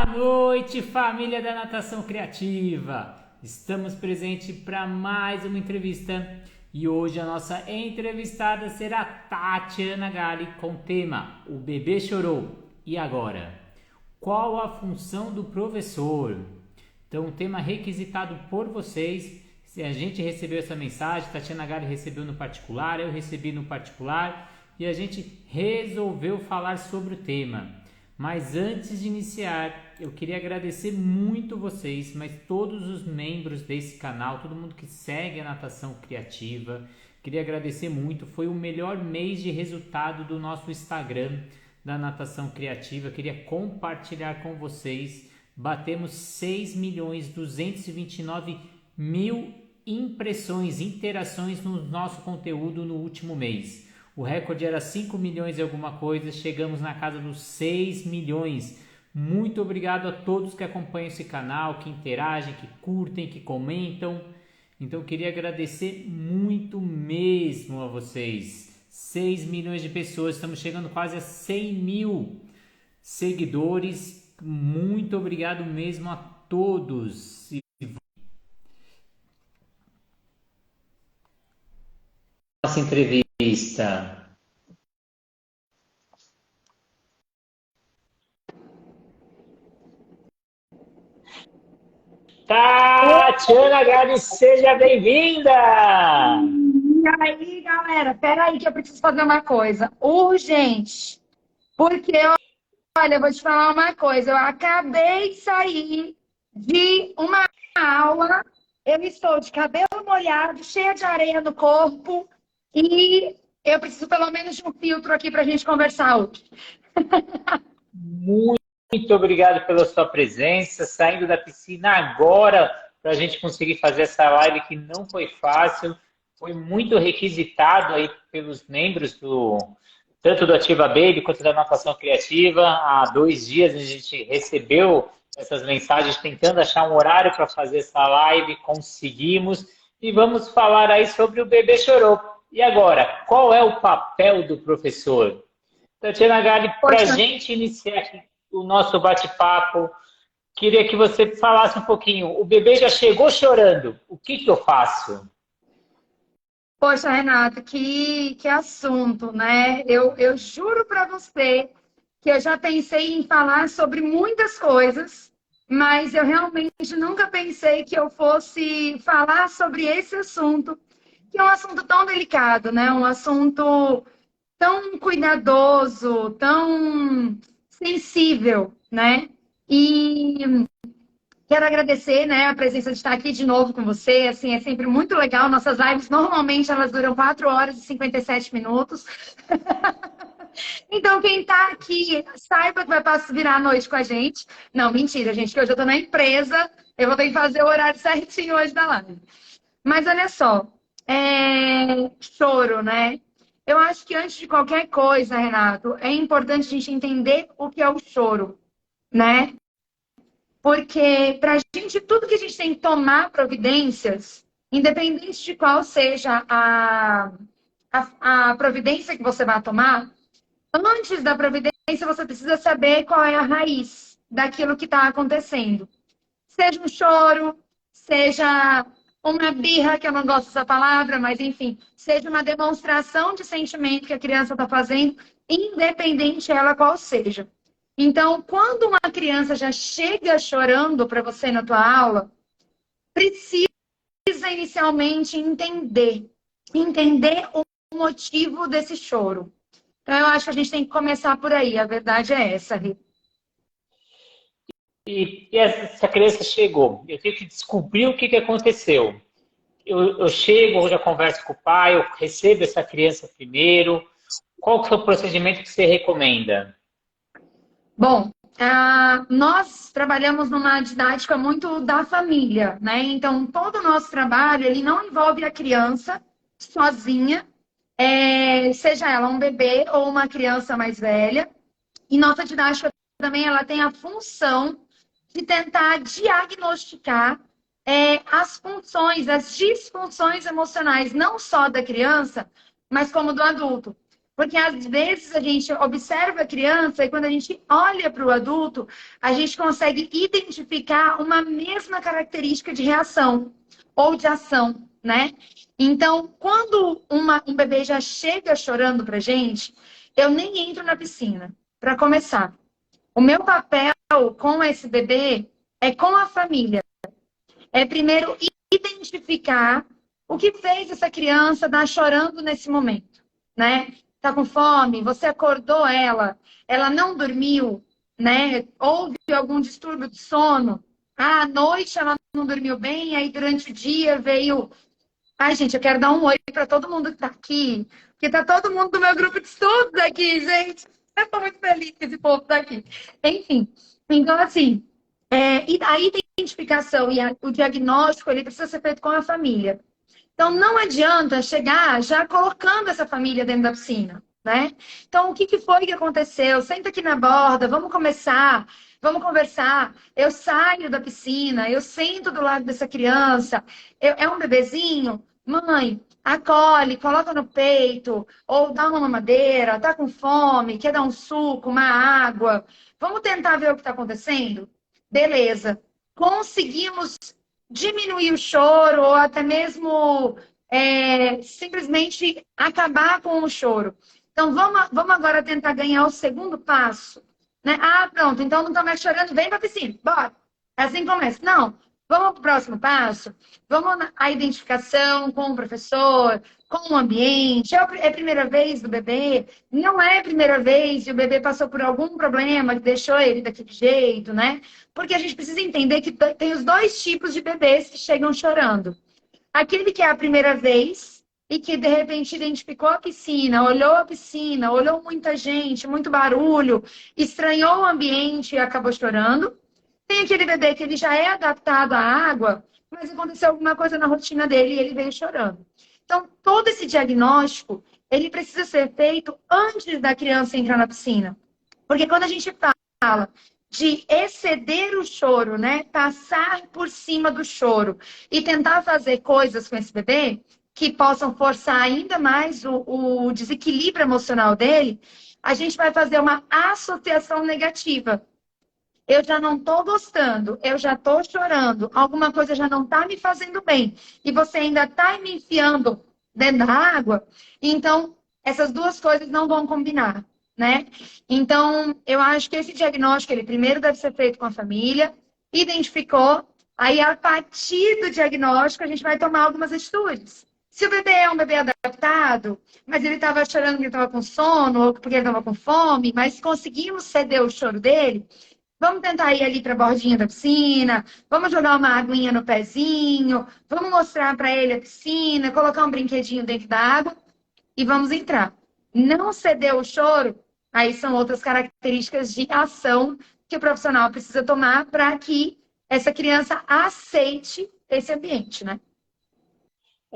Boa noite, família da Natação Criativa! Estamos presentes para mais uma entrevista e hoje a nossa entrevistada será Tatiana Gali com o tema O Bebê Chorou. E agora? Qual a função do professor? Então, um tema requisitado por vocês. Se a gente recebeu essa mensagem, Tatiana Gali recebeu no particular, eu recebi no particular e a gente resolveu falar sobre o tema. Mas antes de iniciar, eu queria agradecer muito vocês, mas todos os membros desse canal, todo mundo que segue a Natação Criativa. Queria agradecer muito, foi o melhor mês de resultado do nosso Instagram da Natação Criativa. Queria compartilhar com vocês. Batemos 6.229.000 impressões, interações no nosso conteúdo no último mês. O recorde era 5 milhões e alguma coisa, chegamos na casa dos 6 milhões. Muito obrigado a todos que acompanham esse canal, que interagem, que curtem, que comentam. Então queria agradecer muito mesmo a vocês. 6 milhões de pessoas, estamos chegando quase a 100 mil seguidores. Muito obrigado mesmo a todos. Nossa entrevista. Tatiana Gali, seja bem-vinda! E aí, galera, peraí que eu preciso fazer uma coisa urgente. Porque, olha, eu vou te falar uma coisa. Eu acabei de sair de uma aula. Eu estou de cabelo molhado, cheia de areia no corpo. E eu preciso pelo menos de um filtro aqui para a gente conversar hoje. Muito obrigado pela sua presença, saindo da piscina agora para a gente conseguir fazer essa live que não foi fácil, foi muito requisitado aí pelos membros tanto do Ativa Baby quanto da Natação Criativa. Há 2 dias a gente recebeu essas mensagens tentando achar um horário para fazer essa live, conseguimos e vamos falar aí sobre o Bebê Chorou. E agora, qual é o papel do professor? Tatiana Gali, para a gente iniciar aqui o nosso bate-papo, queria que você falasse um pouquinho. O bebê já chegou chorando, o que eu faço? Poxa, Renato, que assunto, né? Eu juro para você que eu já pensei em falar sobre muitas coisas, mas eu realmente nunca pensei que eu fosse falar sobre esse assunto, que é um assunto tão delicado, né? Um assunto tão cuidadoso, tão sensível, né? E quero agradecer, né, a presença de estar aqui de novo com você. Assim, é sempre muito legal. Nossas lives, normalmente, elas duram 4 horas e 57 minutos. Então, quem está aqui, saiba que vai virar a noite com a gente. Não, mentira, gente, que hoje eu estou na empresa. Eu vou ter que fazer o horário certinho hoje da live. Mas olha só, choro, né? Eu acho que antes de qualquer coisa, Renato, é importante a gente entender o que é o choro, né? Porque para a gente, tudo que a gente tem que tomar providências, independente de qual seja a providência que você vai tomar, antes da providência você precisa saber qual é a raiz daquilo que está acontecendo. Seja um choro, seja uma birra, que eu não gosto dessa palavra, mas enfim, seja uma demonstração de sentimento que a criança está fazendo, independente ela qual seja. Então, quando uma criança já chega chorando para você na tua aula, precisa inicialmente entender o motivo desse choro. Então, eu acho que a gente tem que começar por aí. A verdade é essa, Rita. E essa criança chegou, eu tenho que descobrir o que aconteceu. Eu chego, eu já converso com o pai, eu recebo essa criança primeiro. Qual que é o procedimento que você recomenda? Bom, nós trabalhamos numa didática muito da família, né? Então, todo o nosso trabalho, ele não envolve a criança sozinha, seja ela um bebê ou uma criança mais velha. E nossa didática também, ela tem a função de tentar diagnosticar as funções, as disfunções emocionais, não só da criança, mas como do adulto. Porque às vezes a gente observa a criança e quando a gente olha para o adulto, a gente consegue identificar uma mesma característica de reação ou de ação, né? Então, quando um bebê já chega chorando pra gente, eu nem entro na piscina, para começar. O meu papel com esse bebê é com a família. É primeiro identificar o que fez essa criança estar chorando nesse momento, né? Tá com fome, você acordou ela não dormiu, né? Houve algum distúrbio de sono. À noite ela não dormiu bem, aí durante o dia veio. Ai, gente, eu quero dar um oi para todo mundo que tá aqui, porque tá todo mundo do meu grupo de estudos aqui, gente. Eu tô muito feliz que esse povo tá aqui. Enfim, então assim, e a identificação e o diagnóstico, ele precisa ser feito com a família. Então, não adianta chegar já colocando essa família dentro da piscina, né? Então, o que foi que aconteceu? Senta aqui na borda, vamos começar, vamos conversar. Eu saio da piscina, eu sento do lado dessa criança. É um bebezinho? Mãe, acolhe, coloca no peito, ou dá uma mamadeira, tá com fome, quer dar um suco, uma água. Vamos tentar ver o que está acontecendo? Beleza. Conseguimos diminuir o choro ou até mesmo simplesmente acabar com o choro. Então, vamos agora tentar ganhar o segundo passo. Né? Ah, pronto, então não está mais chorando, vem para a piscina, bora. Assim começa. Não, vamos para o próximo passo. Vamos à identificação com o professor, com o ambiente. É a primeira vez do bebê? Não é a primeira vez e o bebê passou por algum problema que deixou ele daquele jeito, né? Porque a gente precisa entender que tem os dois tipos de bebês que chegam chorando. Aquele que é a primeira vez e que, de repente, identificou a piscina, olhou muita gente, muito barulho, estranhou o ambiente e acabou chorando. Tem aquele bebê que ele já é adaptado à água, mas aconteceu alguma coisa na rotina dele e ele veio chorando. Então, todo esse diagnóstico, ele precisa ser feito antes da criança entrar na piscina. Porque quando a gente fala de exceder o choro, né? Passar por cima do choro e tentar fazer coisas com esse bebê que possam forçar ainda mais o desequilíbrio emocional dele, a gente vai fazer uma associação negativa. Eu já não estou gostando, eu já estou chorando, alguma coisa já não está me fazendo bem e você ainda está me enfiando dentro da água, então essas duas coisas não vão combinar. Né? Então, eu acho que esse diagnóstico, ele primeiro deve ser feito com a família, identificou, aí a partir do diagnóstico a gente vai tomar algumas atitudes. Se o bebê é um bebê adaptado, mas ele estava chorando porque ele estava com sono, ou porque ele estava com fome, mas conseguimos ceder o choro dele, vamos tentar ir ali para a bordinha da piscina, vamos jogar uma aguinha no pezinho, vamos mostrar para ele a piscina, colocar um brinquedinho dentro da água e vamos entrar. Não ceder o choro, aí são outras características de ação que o profissional precisa tomar para que essa criança aceite esse ambiente, né?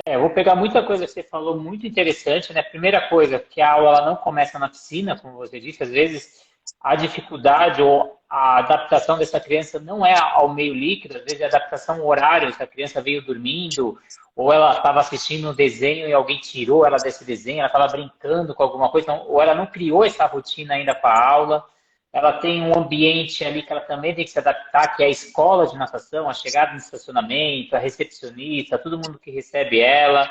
Eu vou pegar muita coisa que você falou, muito interessante, né? Primeira coisa, que a aula ela não começa na piscina, como você disse, às vezes a dificuldade ou a adaptação dessa criança não é ao meio líquido, às vezes é a adaptação ao horário, se a criança veio dormindo, ou ela estava assistindo um desenho e alguém tirou ela desse desenho, ela estava brincando com alguma coisa, então, ou ela não criou essa rotina ainda para a aula, ela tem um ambiente ali que ela também tem que se adaptar, que é a escola de natação, a chegada no estacionamento, a recepcionista, todo mundo que recebe ela.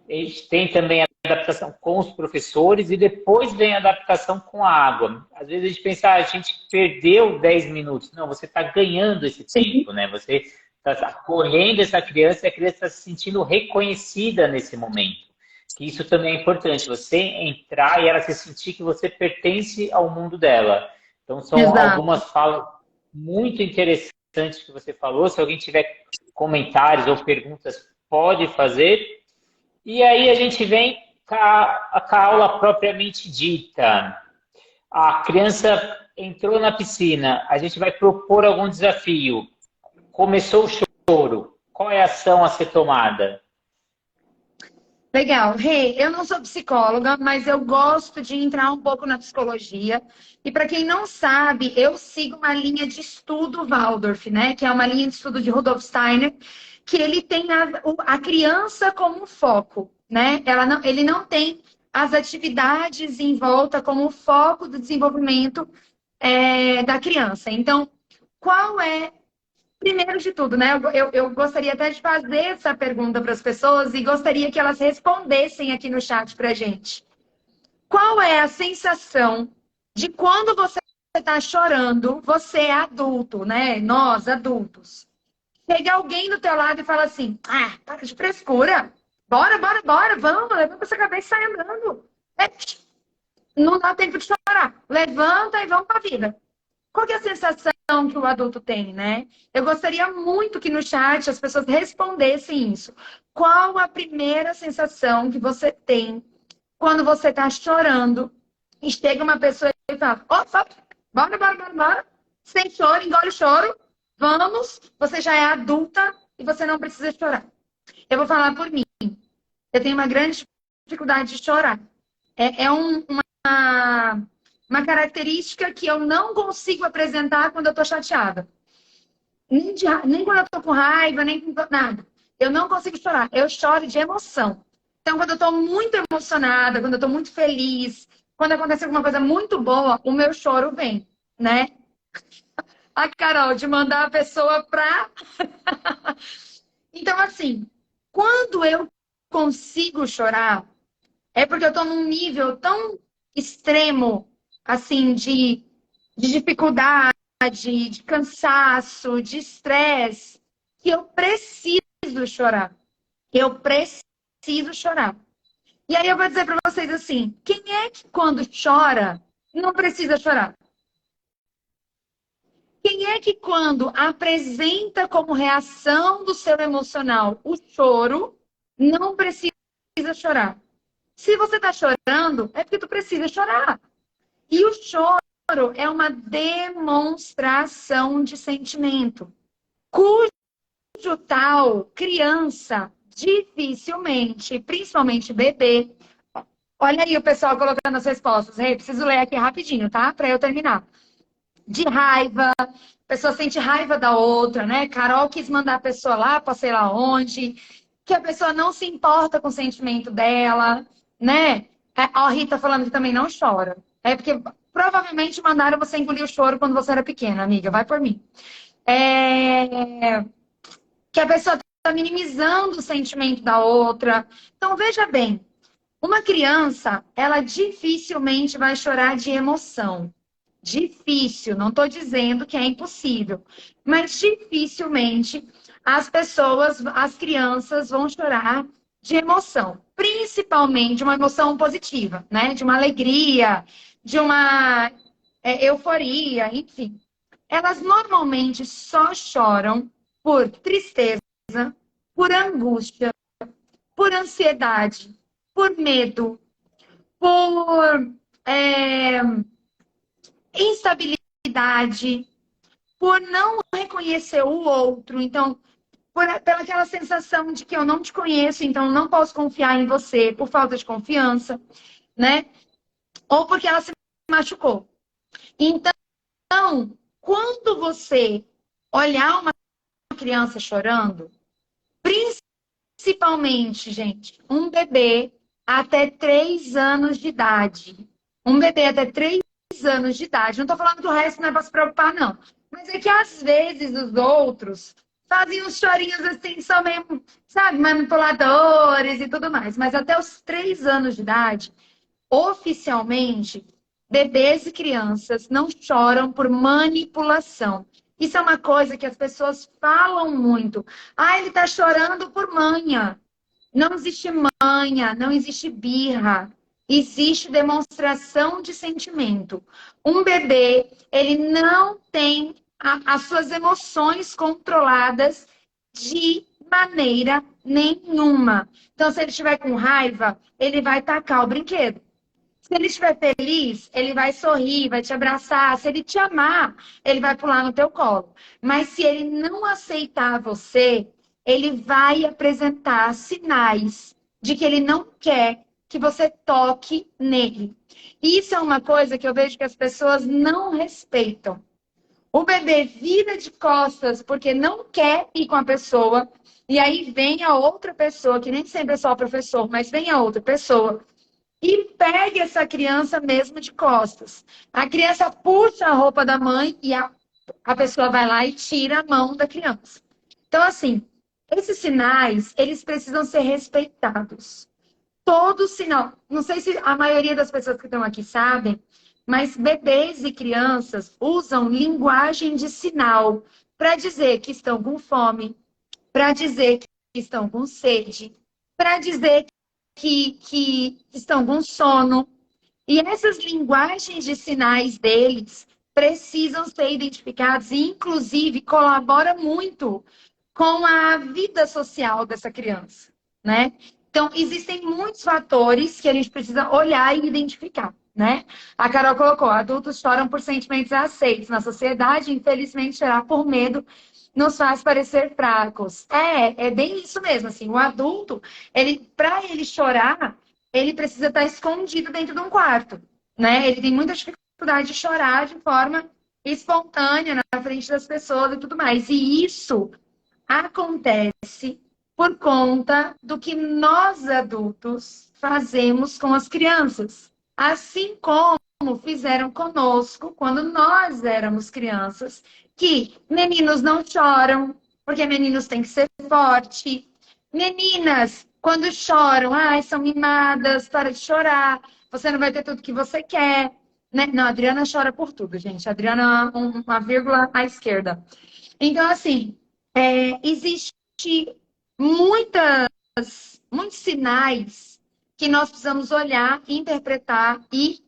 A gente tem também a adaptação com os professores e depois vem a adaptação com a água. Às vezes a gente pensa, a gente perdeu 10 minutos. Não, você está ganhando esse tempo, né? Você está acolhendo essa criança e a criança está se sentindo reconhecida nesse momento. Que isso também é importante, você entrar e ela se sentir que você pertence ao mundo dela. Então, são algumas falas muito interessantes que você falou. Se alguém tiver comentários ou perguntas, pode fazer. E aí a gente vem com a aula propriamente dita. A criança entrou na piscina, a gente vai propor algum desafio. Começou o choro, qual é a ação a ser tomada? Legal. Rei, eu não sou psicóloga, mas eu gosto de entrar um pouco na psicologia. E para quem não sabe, eu sigo uma linha de estudo Waldorf, né? Que é uma linha de estudo de Rudolf Steiner, que ele tem a criança como foco, né? Ele não tem as atividades em volta como o foco do desenvolvimento da criança. Então, qual é, primeiro de tudo, né? Eu gostaria até de fazer essa pergunta para as pessoas e gostaria que elas respondessem aqui no chat para a gente. Qual é a sensação de quando você está chorando, você é adulto, né? Nós, adultos. Chega alguém do teu lado e fala assim, para de frescura. Bora, bora, bora, vamos, levanta essa cabeça e sai andando. Não dá tempo de chorar. Levanta e vamos para a vida. Qual que é a sensação que o adulto tem, né? Eu gostaria muito que no chat as pessoas respondessem isso. Qual a primeira sensação que você tem quando você está chorando e chega uma pessoa e fala, opa, bora, bora, bora, bora. Sem choro, engole o choro. Vamos, você já é adulta e você não precisa chorar. Eu vou falar por mim. Eu tenho uma grande dificuldade de chorar. É uma característica que eu não consigo apresentar quando eu estou chateada. Nem quando eu estou com raiva, nem com nada. Eu não consigo chorar. Eu choro de emoção. Então, quando eu estou muito emocionada, quando eu estou muito feliz, quando acontece alguma coisa muito boa, o meu choro vem, né? A Carol, de mandar a pessoa pra... Então, assim, quando eu consigo chorar, é porque eu estou num nível tão extremo, assim, de dificuldade, de cansaço, de estresse, que eu preciso chorar. Eu preciso chorar. E aí eu vou dizer para vocês assim, quem é que quando chora, não precisa chorar? Quem é que quando apresenta como reação do seu emocional o choro, não precisa chorar? Se você está chorando, é porque tu precisa chorar. E o choro é uma demonstração de sentimento, cujo tal criança dificilmente, principalmente bebê. Olha aí o pessoal colocando as respostas. Hey, preciso ler aqui rapidinho, tá? Para eu terminar. De raiva, a pessoa sente raiva da outra, né? Carol quis mandar a pessoa lá para sei lá onde, que a pessoa não se importa com o sentimento dela, né? A Rita falando que também não chora. É porque provavelmente mandaram você engolir o choro quando você era pequena, amiga. Vai por mim. Que a pessoa está minimizando o sentimento da outra. Então, veja bem, uma criança, ela dificilmente vai chorar de emoção. Difícil, não estou dizendo que é impossível, mas dificilmente as crianças vão chorar de emoção, principalmente de uma emoção positiva, né? De uma alegria, de uma euforia, enfim. Elas normalmente só choram por tristeza, por angústia, por ansiedade, por medo, por instabilidade, por não reconhecer o outro. Então, pela aquela sensação de que eu não te conheço, então não posso confiar em você, por falta de confiança, né? Ou porque ela se machucou. Então, quando você olhar uma criança chorando, principalmente, gente, um bebê até 3 anos de idade. Um bebê até 3 anos de idade. Não estou falando que o resto não é para se preocupar, não. Mas é que às vezes os outros fazem uns chorinhos assim, são meio, sabe, manipuladores e tudo mais. Mas até os 3 anos de idade, oficialmente, bebês e crianças não choram por manipulação. Isso é uma coisa que as pessoas falam muito. Ele tá chorando por manha. Não existe manha, não existe birra. Existe demonstração de sentimento. Um bebê, ele não tem as suas emoções controladas de maneira nenhuma. Então, se ele estiver com raiva, ele vai tacar o brinquedo. Se ele estiver feliz, ele vai sorrir, vai te abraçar. Se ele te amar, ele vai pular no teu colo. Mas se ele não aceitar você, ele vai apresentar sinais de que ele não quer que você toque nele. Isso é uma coisa que eu vejo que as pessoas não respeitam. O bebê vira de costas porque não quer ir com a pessoa, e aí vem a outra pessoa, que nem sempre é só o professor, mas vem a outra pessoa, e pegue essa criança mesmo de costas. A criança puxa a roupa da mãe e a pessoa vai lá e tira a mão da criança. Então, assim, esses sinais, eles precisam ser respeitados. Todo sinal, não sei se a maioria das pessoas que estão aqui sabem, mas bebês e crianças usam linguagem de sinal para dizer que estão com fome, para dizer que estão com sede, para dizer que estão com sono. E essas linguagens de sinais deles precisam ser identificadas e, inclusive, colabora muito com a vida social dessa criança, né? Então, existem muitos fatores que a gente precisa olhar e identificar, né? A Carol colocou, adultos choram por sentimentos aceitos. Na sociedade, infelizmente, chorar por medo nos faz parecer fracos. É bem isso mesmo, assim. O adulto, para ele chorar, ele precisa estar escondido dentro de um quarto, né? Ele tem muita dificuldade de chorar de forma espontânea na frente das pessoas e tudo mais. E isso acontece por conta do que nós adultos fazemos com as crianças. Assim como fizeram conosco quando nós éramos crianças, que meninos não choram, porque meninos têm que ser fortes. Meninas, quando choram, ai, são mimadas, para de chorar, você não vai ter tudo que você quer. Né? Não, a Adriana chora por tudo, gente. A Adriana, uma vírgula à esquerda. Então, assim, existe muitos sinais que nós precisamos olhar, interpretar e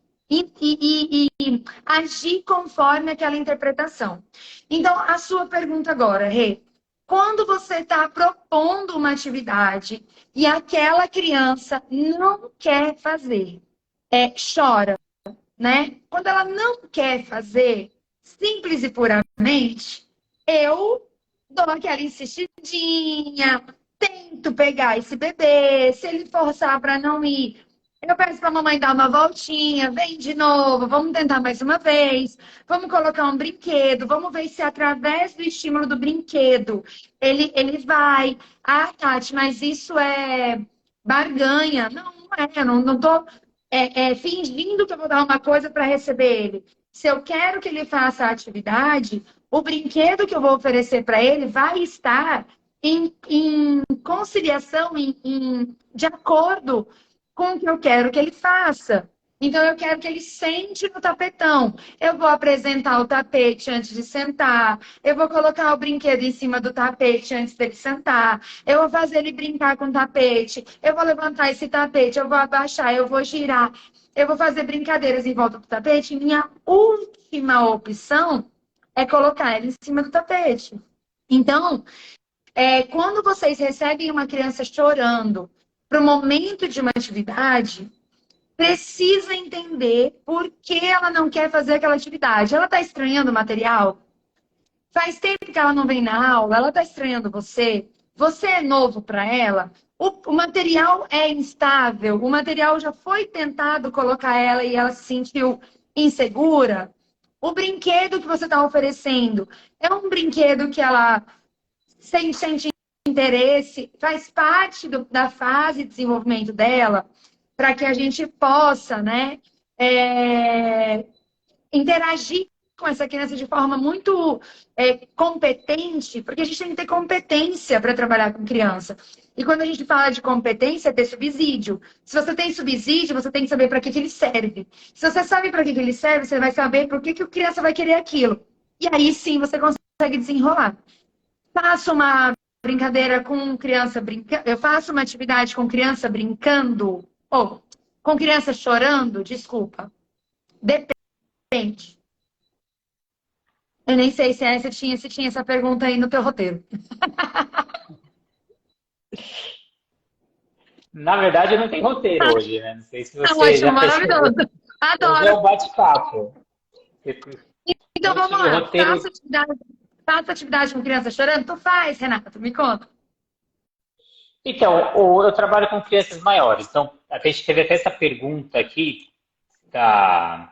agir conforme aquela interpretação. Então, a sua pergunta agora, Rê, quando você está propondo uma atividade e aquela criança não quer fazer, chora, né? Quando ela não quer fazer, simples e puramente, eu dou aquela insistidinha, tento pegar esse bebê, se ele forçar para não ir, eu peço para a mamãe dar uma voltinha, vem de novo, vamos tentar mais uma vez, vamos colocar um brinquedo, vamos ver se através do estímulo do brinquedo ele vai. Ah, Tati, mas isso é barganha. Não, não é, eu não estou fingindo que eu vou dar uma coisa para receber ele. Se eu quero que ele faça a atividade, o brinquedo que eu vou oferecer para ele vai estar em conciliação, de acordo com o que eu quero que ele faça. Então, eu quero que ele sente no tapetão. Eu vou apresentar o tapete antes de sentar. Eu vou colocar o brinquedo em cima do tapete antes dele sentar. Eu vou fazer ele brincar com o tapete. Eu vou levantar esse tapete. Eu vou abaixar. Eu vou girar. Eu vou fazer brincadeiras em volta do tapete. Minha última opção é colocar ele em cima do tapete. Então, quando vocês recebem uma criança chorando para o momento de uma atividade, precisa entender por que ela não quer fazer aquela atividade. Ela está estranhando o material? Faz tempo que ela não vem na aula? Ela está estranhando você? Você é novo para ela? O material é instável? O material já foi tentado colocar ela e ela se sentiu insegura? O brinquedo que você está oferecendo é um brinquedo que ela sente interesse? Faz parte da fase de desenvolvimento dela? Para que a gente possa, né, interagir com essa criança de forma muito competente, porque a gente tem que ter competência para trabalhar com criança. E quando a gente fala de competência, é ter subsídio. Se você tem subsídio, você tem que saber para que ele serve. Se você sabe para que ele serve, você vai saber por que a criança vai querer aquilo. E aí sim você consegue desenrolar. Faço uma brincadeira com criança brincando. Eu faço uma atividade com criança brincando. Ou com criança chorando, desculpa. Depende. Eu nem sei se tinha essa pergunta aí no teu roteiro. Na verdade, não tem roteiro hoje, né? Não sei se Tá você ótimo, já percebeu. maravilhoso. Hoje é Adoro. um bate-papo. Então Não vamos tinha lá. roteiro. Faça atividade com criança chorando? Tu faz, Renato, me conta. Então, eu trabalho com crianças maiores. Então, a gente teve até essa pergunta aqui, tá,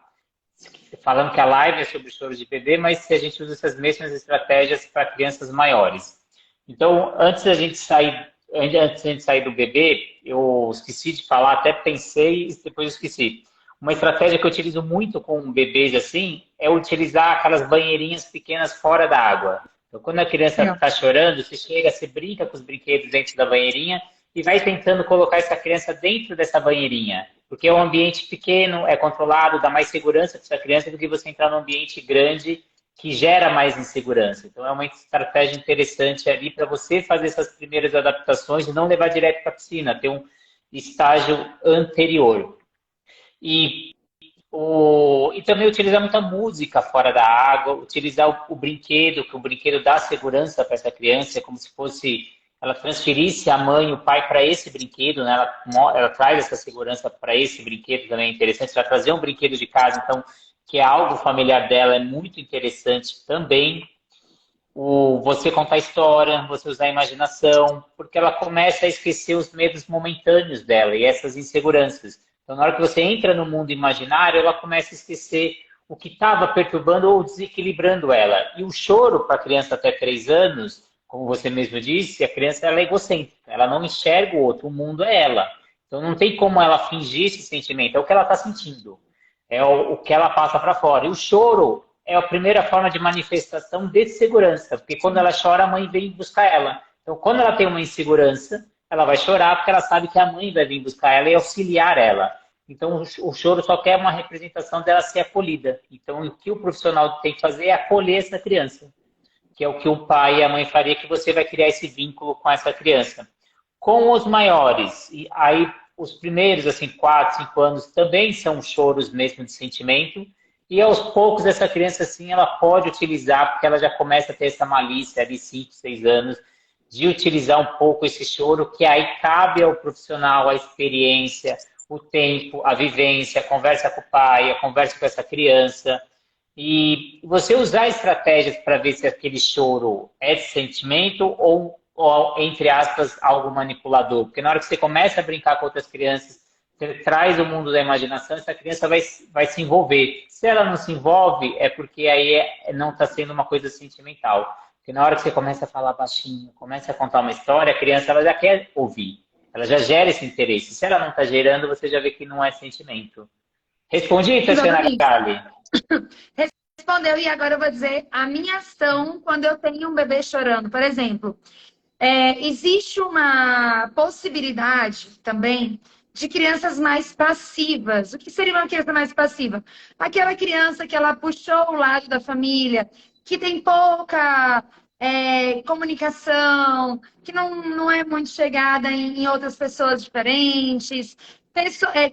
falando que a live é sobre choro de bebê, mas se a gente usa essas mesmas estratégias para crianças maiores. Então, antes da gente sair antes de sair do bebê, eu esqueci de falar, até pensei e depois eu esqueci. Uma estratégia que eu utilizo muito com bebês assim é utilizar aquelas banheirinhas pequenas fora da água. Então, quando a criança Legal. está chorando, você chega, você brinca com os brinquedos dentro da banheirinha e vai tentando colocar essa criança dentro dessa banheirinha. Porque é um ambiente pequeno, é controlado, dá mais segurança para essa criança do que você entrar num ambiente grande que gera mais insegurança. Então, é uma estratégia interessante ali para você fazer essas primeiras adaptações e não levar direto para a piscina, ter um estágio anterior. E, e também utilizar muita música fora da água, utilizar o brinquedo, que o brinquedo dá segurança para essa criança, é como se fosse ela transferisse a mãe e o pai para esse brinquedo, né? Ela traz essa segurança para esse brinquedo também é interessante. Ela trazer um brinquedo de casa, então, que é algo familiar dela, é muito interessante também. Você contar história, você usar a imaginação, porque ela começa a esquecer os medos momentâneos dela e essas inseguranças. Então, na hora que você entra no mundo imaginário, ela começa a esquecer o que estava perturbando ou desequilibrando ela. E o choro para a criança até 3 anos, como você mesmo disse, a criança ela é egocêntrica, ela não enxerga o outro, o mundo é ela. Então, não tem como ela fingir esse sentimento, é o que ela está sentindo, é o que ela passa para fora. E o choro é a primeira forma de manifestação de segurança, porque quando ela chora, a mãe vem buscar ela. Então, quando ela tem uma insegurança, ela vai chorar porque ela sabe que a mãe vai vir buscar ela e auxiliar ela. Então, o choro só quer uma representação dela ser acolhida. Então, o que o profissional tem que fazer é acolher essa criança, que é o que o pai e a mãe faria, que você vai criar esse vínculo com essa criança. Com os maiores, e aí os primeiros, assim, 4, 5 anos, também são choros mesmo de sentimento, e aos poucos essa criança, assim, ela pode utilizar, porque ela já começa a ter essa malícia ali, 5, 6 anos, de utilizar um pouco esse choro, que aí cabe ao profissional a experiência, o tempo, a vivência, a conversa com o pai, a conversa com essa criança. E você usar estratégias para ver se aquele choro é de sentimento ou, entre aspas, algo manipulador. Porque na hora que você começa a brincar com outras crianças, você traz o mundo da imaginação, essa criança vai se envolver. Se ela não se envolve, é porque aí não está sendo uma coisa sentimental. Porque na hora que você começa a falar baixinho, começa a contar uma história, a criança ela já quer ouvir. Ela já gera esse interesse. Se ela não está gerando, você já vê que não é sentimento. Respondi, Tatiana Exatamente. Gali? Respondeu, e agora eu vou dizer a minha ação quando eu tenho um bebê chorando. Por exemplo, existe uma possibilidade também de crianças mais passivas. O que seria uma criança mais passiva? Aquela criança que ela puxou o lado da família, que tem pouca comunicação, que não é muito chegada em outras pessoas diferentes.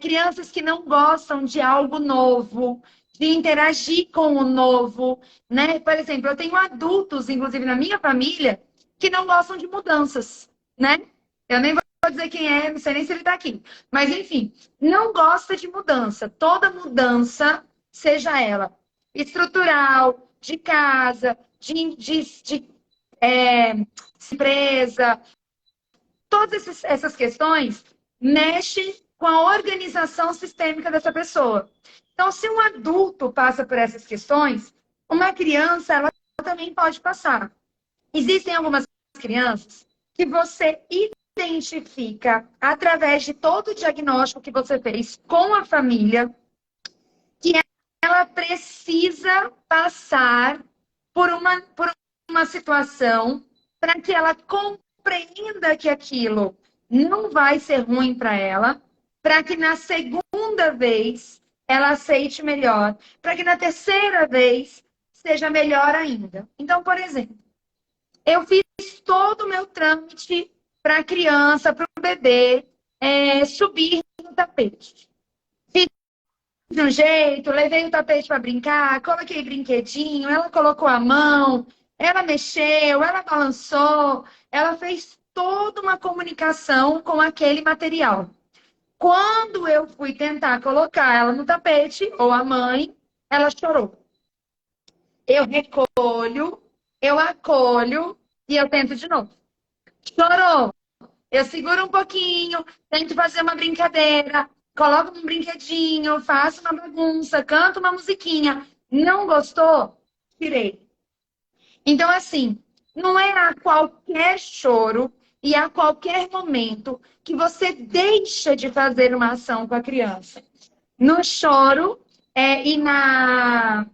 Crianças que não gostam de algo novo, de interagir com o novo, né? Por exemplo, eu tenho adultos, inclusive na minha família, que não gostam de mudanças, né? Eu nem vou dizer quem é, não sei nem se ele está aqui. Mas, enfim, não gosta de mudança. Toda mudança, seja ela estrutural, de casa, de empresa, todas essas questões mexem com a organização sistêmica dessa pessoa. Então, se um adulto passa por essas questões, uma criança, ela também pode passar. Existem algumas crianças que você identifica através de todo o diagnóstico que você fez com a família que ela precisa passar por uma situação para que ela compreenda que aquilo não vai ser ruim para ela, para que na segunda vez ela aceite melhor, para que na terceira vez seja melhor ainda. Então, por exemplo, eu fiz todo o meu trâmite para a criança, para o bebê, subir no tapete. Fiz de um jeito, levei o tapete para brincar, coloquei brinquedinho, ela colocou a mão, ela mexeu, ela balançou, ela fez toda uma comunicação com aquele material. Quando eu fui tentar colocar ela no tapete, ou a mãe, ela chorou. Eu recolho, eu acolho e eu tento de novo. Chorou. Eu seguro um pouquinho, tento fazer uma brincadeira, coloco um brinquedinho, faço uma bagunça, canto uma musiquinha. Não gostou? Tirei. Então, assim, não é a qualquer choro e a qualquer momento que você deixa de fazer uma ação com a criança. No choro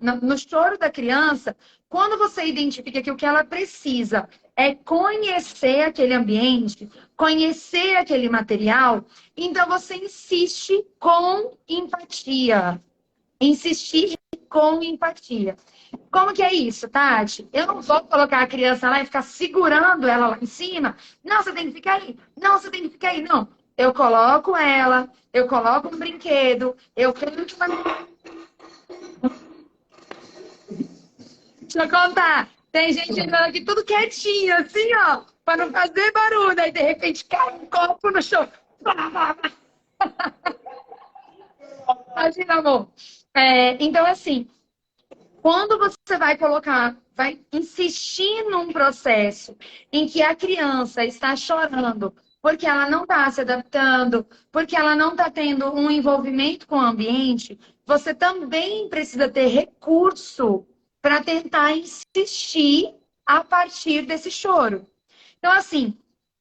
no choro da criança, quando você identifica que o que ela precisa é conhecer aquele ambiente, conhecer aquele material, então você insiste com empatia. Insistir com empatia. Como que é isso, Tati? Eu não vou colocar a criança lá e ficar segurando ela lá em cima. Não, você tem que ficar aí. Não, você tem que ficar aí. Não. Eu coloco ela, eu coloco um brinquedo, eu canto uma... Deixa eu contar. Tem gente andando aqui tudo quietinho, assim, ó, para não fazer barulho. Aí, de repente, cai um copo no chão. Imagina, amor. Então, assim, quando você vai insistir num processo em que a criança está chorando porque ela não está se adaptando, porque ela não está tendo um envolvimento com o ambiente, você também precisa ter recurso para tentar insistir a partir desse choro. Então, assim,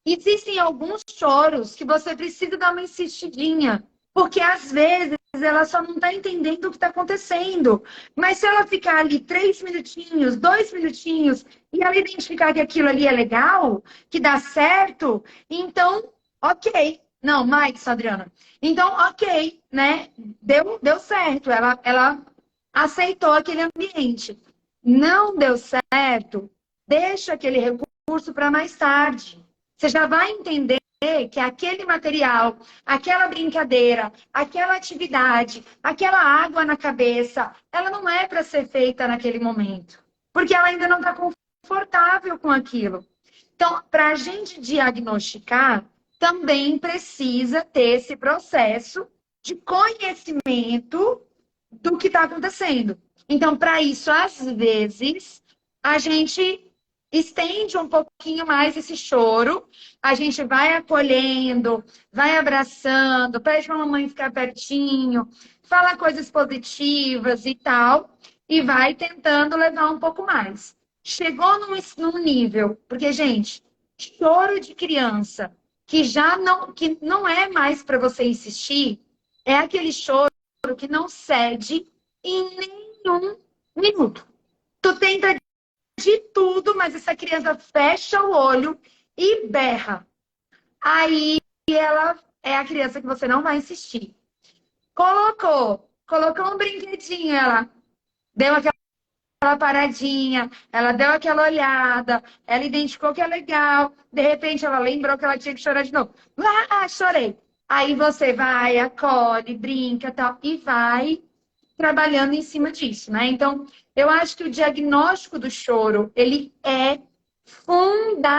existem alguns choros que você precisa dar uma insistidinha, porque às vezes ela só não está entendendo o que está acontecendo. Mas se ela ficar ali 3 minutinhos, 2 minutinhos, e ela identificar que aquilo ali é legal, que dá certo, então, ok. Não, mais, Adriana. Então, ok, né? Deu certo. Ela aceitou aquele ambiente. Não deu certo, deixa aquele recurso para mais tarde. Você já vai entender que aquele material, aquela brincadeira, aquela atividade, aquela água na cabeça, ela não é para ser feita naquele momento, porque ela ainda não está confortável com aquilo. Então, para a gente diagnosticar, também precisa ter esse processo de conhecimento do que está acontecendo. Então, para isso, às vezes, a gente estende um pouquinho mais esse choro, a gente vai acolhendo, vai abraçando, pede para a mamãe ficar pertinho, fala coisas positivas e tal, e vai tentando levar um pouco mais. Chegou num nível, porque, gente, choro de criança que não é mais para você insistir, é aquele choro que não cede em nenhum minuto. Tu tenta de tudo, mas essa criança fecha o olho e berra. Aí ela é a criança que você não vai insistir. Colocou um brinquedinho, ela deu aquela paradinha, ela deu aquela olhada, ela identificou que é legal, de repente ela lembrou que ela tinha que chorar de novo. Ah, chorei. Aí você vai, acolhe, brinca, tal, e vai trabalhando em cima disso, né? Então, eu acho que o diagnóstico do choro, ele é fundamental.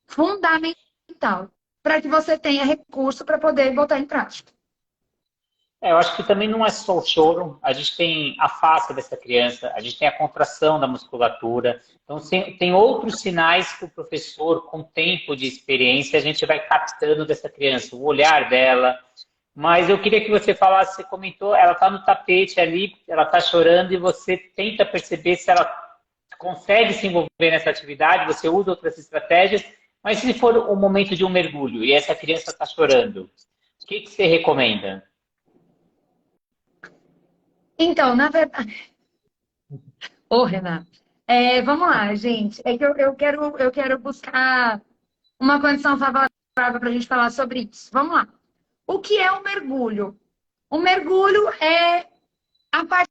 Fundamental. Para que você tenha recurso para poder botar em prática. Eu acho que também não é só o choro, a gente tem a face dessa criança, a gente tem a contração da musculatura, então tem outros sinais que o professor, com tempo de experiência, a gente vai captando dessa criança, o olhar dela. Mas eu queria que você falasse, você comentou, ela está no tapete ali, ela está chorando e você tenta perceber se ela consegue se envolver nessa atividade, você usa outras estratégias, mas se for o momento de um mergulho e essa criança está chorando, o que você recomenda? Então, na verdade... Ô, Renato, vamos lá, gente. É que eu quero buscar uma condição favorável para a gente falar sobre isso. Vamos lá. O que é o mergulho? O mergulho é a parte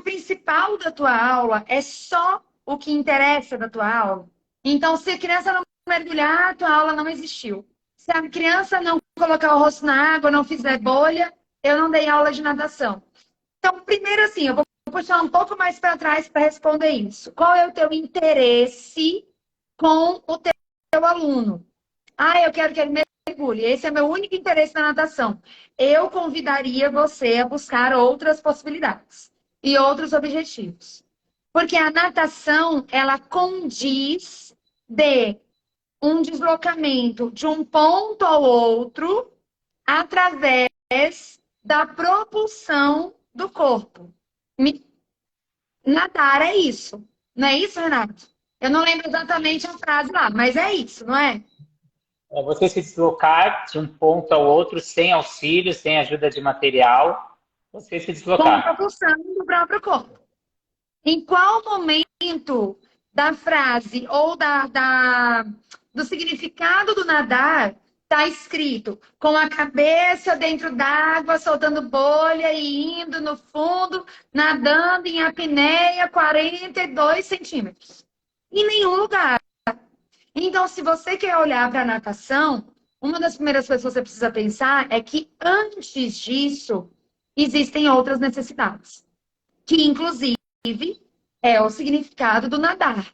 principal da tua aula, é só o que interessa da tua aula. Então, se a criança não mergulhar, a tua aula não existiu. Se a criança não colocar o rosto na água, não fizer bolha, eu não dei aula de natação. Então, primeiro assim, eu vou puxar um pouco mais para trás para responder isso. Qual é o teu interesse com o teu aluno? Ah, eu quero que ele mergulhe. Esse é meu único interesse na natação. Eu convidaria você a buscar outras possibilidades e outros objetivos. Porque a natação, ela condiz de um deslocamento de um ponto ao outro através da propulsão do corpo. Nadar é isso. Não é isso, Renato? Eu não lembro exatamente a frase lá, mas é isso, não é? É você se deslocar de um ponto ao outro sem auxílio, sem ajuda de material, você se Com deslocar. propulsão do próprio corpo. Em qual momento da frase ou do significado do nadar está escrito com a cabeça dentro d'água, soltando bolha e indo no fundo, nadando em apneia 42 centímetros? Em nenhum lugar. Então, se você quer olhar para a natação, uma das primeiras coisas que você precisa pensar é que antes disso existem outras necessidades, que inclusive é o significado do nadar.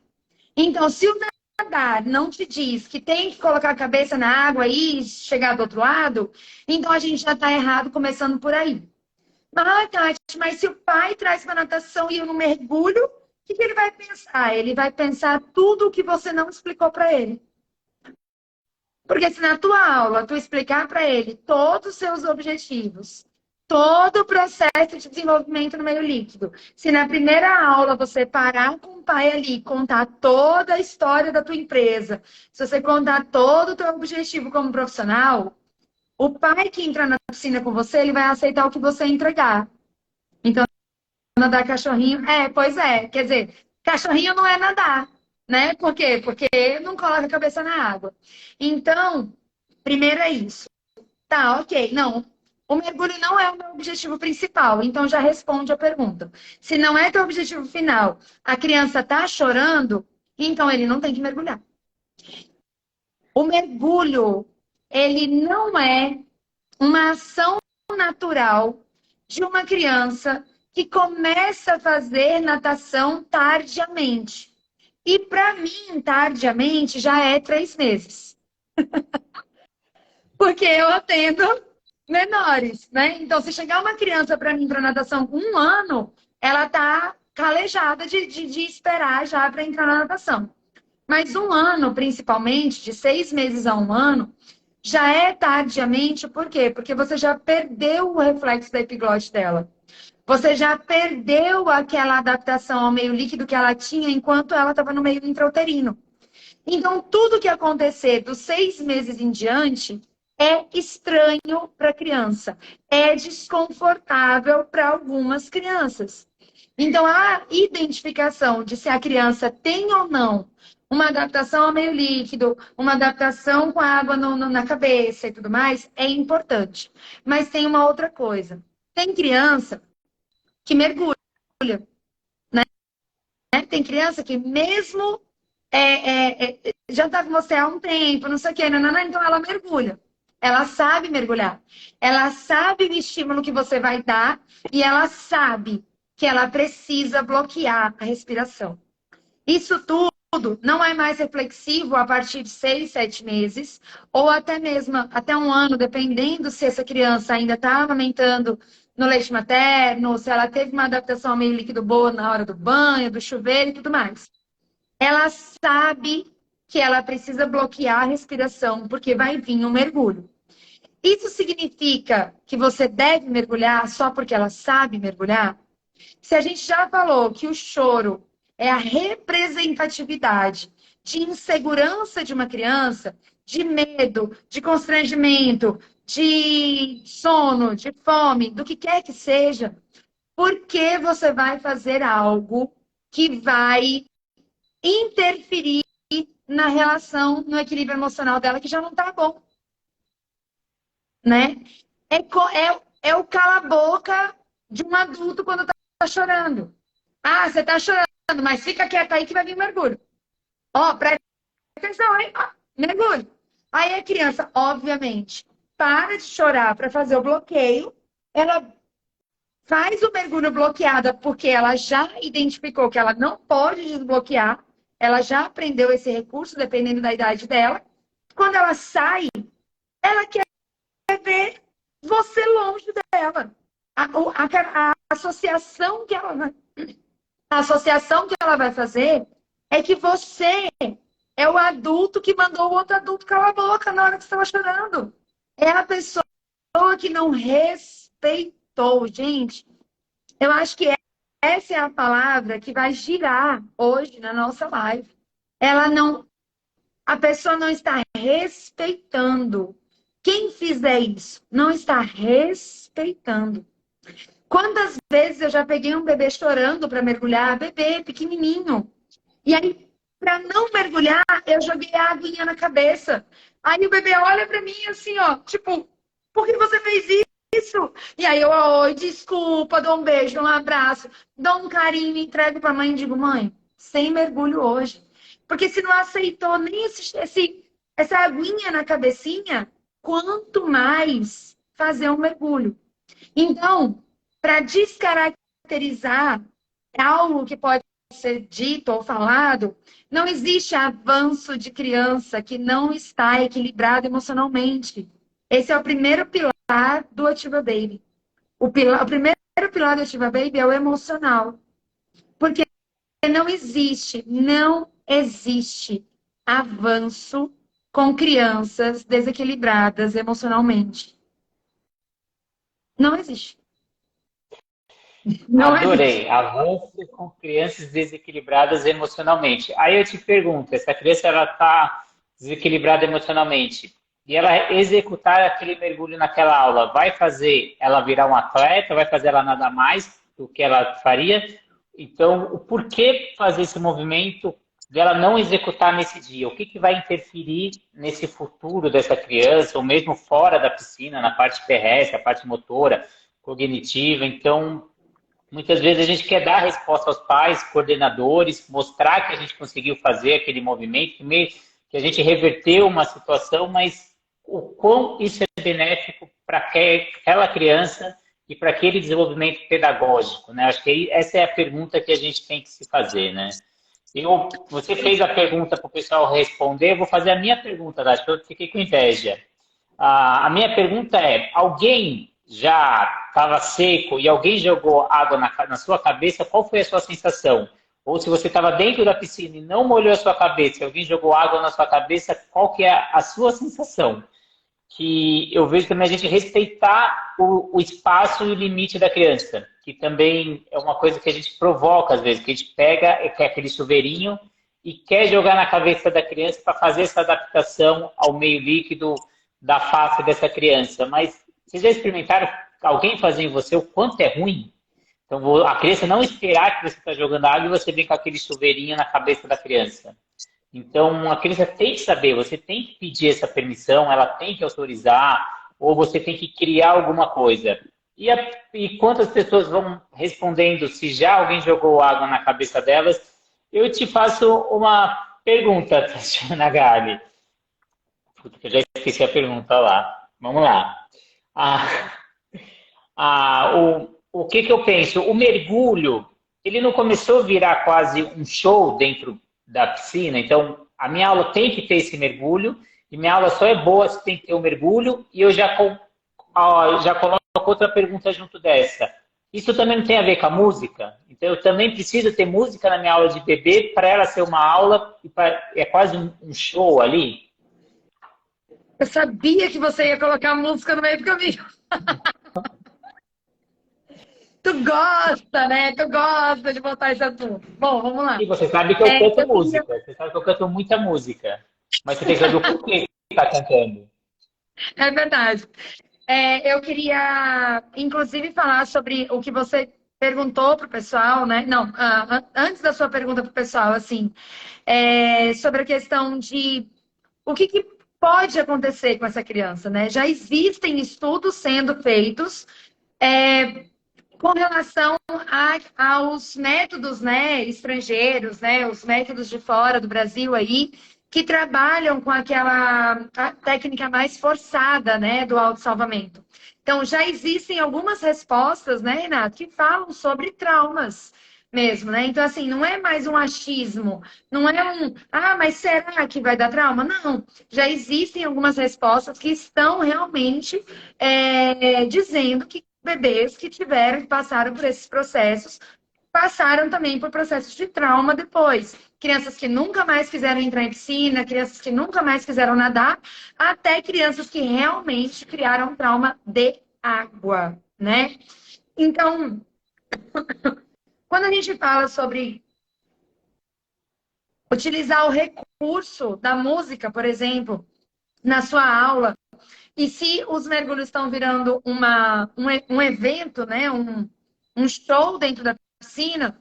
Então, se o nadar não te diz que tem que colocar a cabeça na água e chegar do outro lado, então a gente já está errado começando por aí. Ah, Tati, mas se o pai traz para natação e eu não mergulho, o que ele vai pensar? Ele vai pensar tudo o que você não explicou para ele. Porque se na tua aula tu explicar para ele todos os seus objetivos, todo o processo de desenvolvimento no meio líquido, se na primeira aula você parar com o pai ali, contar toda a história da tua empresa, se você contar todo o teu objetivo como profissional, o pai que entra na piscina com você, ele vai aceitar o que você entregar. Então, nadar cachorrinho, pois é, quer dizer, cachorrinho não é nadar, né? Por quê? Porque não coloca a cabeça na água. Então, primeiro é isso. Tá, ok. Não, o mergulho não é o meu objetivo principal. Então já responde a pergunta. Se não é teu objetivo final, a criança tá chorando, então ele não tem que mergulhar. O mergulho, ele não é uma ação natural de uma criança que começa a fazer natação tardiamente. E para mim, tardiamente, já é 3 meses. Porque eu atendo menores, né? Então, se chegar uma criança para mim para natação com 1 ano, ela tá calejada de esperar já para entrar na natação. Mas 1 ano, principalmente, de 6 meses a 1 ano, já é tardiamente, por quê? Porque você já perdeu o reflexo da epiglote dela. Você já perdeu aquela adaptação ao meio líquido que ela tinha enquanto ela estava no meio intrauterino. Então, tudo que acontecer dos 6 meses em diante é estranho para a criança, é desconfortável para algumas crianças. Então, a identificação de se a criança tem ou não uma adaptação ao meio líquido, uma adaptação com a água na cabeça e tudo mais, é importante. Mas tem uma outra coisa. Tem criança que mergulha, né? Tem criança que mesmo já está com você há um tempo, não sei o quê, não, então ela mergulha. Ela sabe mergulhar. Ela sabe o estímulo que você vai dar e ela sabe que ela precisa bloquear a respiração. Isso tudo não é mais reflexivo a partir de 6, 7 meses, ou até mesmo até 1 ano, dependendo se essa criança ainda está amamentando no leite materno, se ela teve uma adaptação ao meio líquido boa na hora do banho, do chuveiro e tudo mais. Ela sabe que ela precisa bloquear a respiração, porque vai vir um mergulho. Isso significa que você deve mergulhar só porque ela sabe mergulhar? Se a gente já falou que o choro é a representatividade de insegurança de uma criança, de medo, de constrangimento, de sono, de fome, do que quer que seja, por que você vai fazer algo que vai interferir na relação, no equilíbrio emocional dela, que já não tá bom, né? É o cala-boca de um adulto quando tá chorando. Ah, você tá chorando, mas fica quieta aí que vai vir mergulho. Ó, presta atenção, hein? Ó, mergulho. Aí a criança, obviamente, para de chorar para fazer o bloqueio. Ela faz o mergulho bloqueada porque ela já identificou que ela não pode desbloquear. Ela já aprendeu esse recurso, dependendo da idade dela. Quando ela sai, ela quer ver você longe dela. A associação que ela vai, a associação que ela vai fazer é que você é o adulto que mandou o outro adulto calar a boca na hora que você estava chorando. É a pessoa que não respeitou. Gente, eu acho que essa é a palavra que vai girar hoje na nossa live. ela não, a pessoa não está respeitando. Quem fizer isso não está respeitando. Quantas vezes eu já peguei um bebê chorando para mergulhar, bebê pequenininho. E aí, para não mergulhar, eu joguei a aguinha na cabeça. Aí o bebê olha para mim assim, ó, tipo, por que você fez isso? E aí eu, oi, desculpa, dou um beijo, um abraço, dou um carinho, entrego para a mãe e digo, mãe, sem mergulho hoje. Porque se não aceitou nem essa aguinha na cabecinha, quanto mais fazer um mergulho. Então, para descaracterizar algo que pode ser dito ou falado, não existe avanço de criança que não está equilibrado emocionalmente. Esse é o primeiro pilar do Ativa Baby. O primeiro pilar do Ativa Baby é o emocional. Porque não existe avanço com crianças desequilibradas emocionalmente. Não existe. Não existe. Adorei. Avanço com crianças desequilibradas emocionalmente. Aí eu te pergunto, essa criança ela está desequilibrada emocionalmente e ela executar aquele mergulho naquela aula, vai fazer ela virar um atleta, vai fazer ela nada mais do que ela faria? Então, o porquê fazer esse movimento dela não executar nesse dia? O que que vai interferir nesse futuro dessa criança, ou mesmo fora da piscina, na parte terrestre, a parte motora, cognitiva? Então, muitas vezes a gente quer dar resposta aos pais, coordenadores, mostrar que a gente conseguiu fazer aquele movimento, que a gente reverteu uma situação, mas o quão isso é benéfico para aquela criança e para aquele desenvolvimento pedagógico, né? Acho que essa é a pergunta que a gente tem que se fazer, né? Você fez a pergunta para o pessoal responder, eu vou fazer a minha pergunta, Nath, porque eu fiquei com inveja. A minha pergunta é: alguém já estava seco e alguém jogou água na sua cabeça? Qual foi a sua sensação? Ou se você estava dentro da piscina e não molhou a sua cabeça e alguém jogou água na sua cabeça, qual que é a sua sensação? Que eu vejo também a gente respeitar o espaço e o limite da criança, que também é uma coisa que a gente provoca às vezes, que a gente pega quer aquele chuveirinho e quer jogar na cabeça da criança para fazer essa adaptação ao meio líquido da face dessa criança. Mas vocês já experimentaram alguém fazer em você o quanto é ruim? Então, a criança não esperar que você está jogando água e você vem com aquele chuveirinho na cabeça da criança. Então, a criança tem que saber, você tem que pedir essa permissão, ela tem que autorizar, ou você tem que criar alguma coisa. E quantas pessoas vão respondendo se já alguém jogou água na cabeça delas? Eu te faço uma pergunta, Tatiana Gali. Puta, eu já esqueci a pergunta lá. Vamos lá. Ah, o que que eu penso? O mergulho, ele não começou a virar quase um show dentro da piscina? Então, a minha aula tem que ter esse mergulho, e minha aula só é boa se tem que ter o mergulho, e eu já coloco outra pergunta junto dessa. Isso também não tem a ver com a música? Então, eu também preciso ter música na minha aula de bebê para ela ser uma aula, é quase um show ali? Eu sabia que você ia colocar música no meio do caminho. Tu gosta, né? Tu gosta de botar esse assunto. Bom, vamos lá. E você sabe que eu canto Eu queria... música, você sabe que eu canto muita música, mas você tem que saber o porquê que está cantando. É verdade. Eu queria, inclusive, falar sobre o que você perguntou para o pessoal, né? Não, antes da sua pergunta para o pessoal, assim, sobre a questão de o que pode acontecer com essa criança, né? Já existem estudos sendo feitos com relação aos métodos, né, estrangeiros, né, os métodos de fora do Brasil aí, que trabalham com aquela técnica mais forçada, né, do autossalvamento. Então, já existem algumas respostas, né, Renato, que falam sobre traumas mesmo, né? Então, assim, não é mais um achismo, não é mas será que vai dar trauma? Não, já existem algumas respostas que estão realmente dizendo que bebês que tiveram, que passaram por esses processos, passaram também por processos de trauma depois. Crianças que nunca mais quiseram entrar em piscina, crianças que nunca mais quiseram nadar, até crianças que realmente criaram trauma de água, né? Então, quando a gente fala sobre utilizar o recurso da música, por exemplo, na sua aula. E se os mergulhos estão virando um evento, né? Um show dentro da piscina,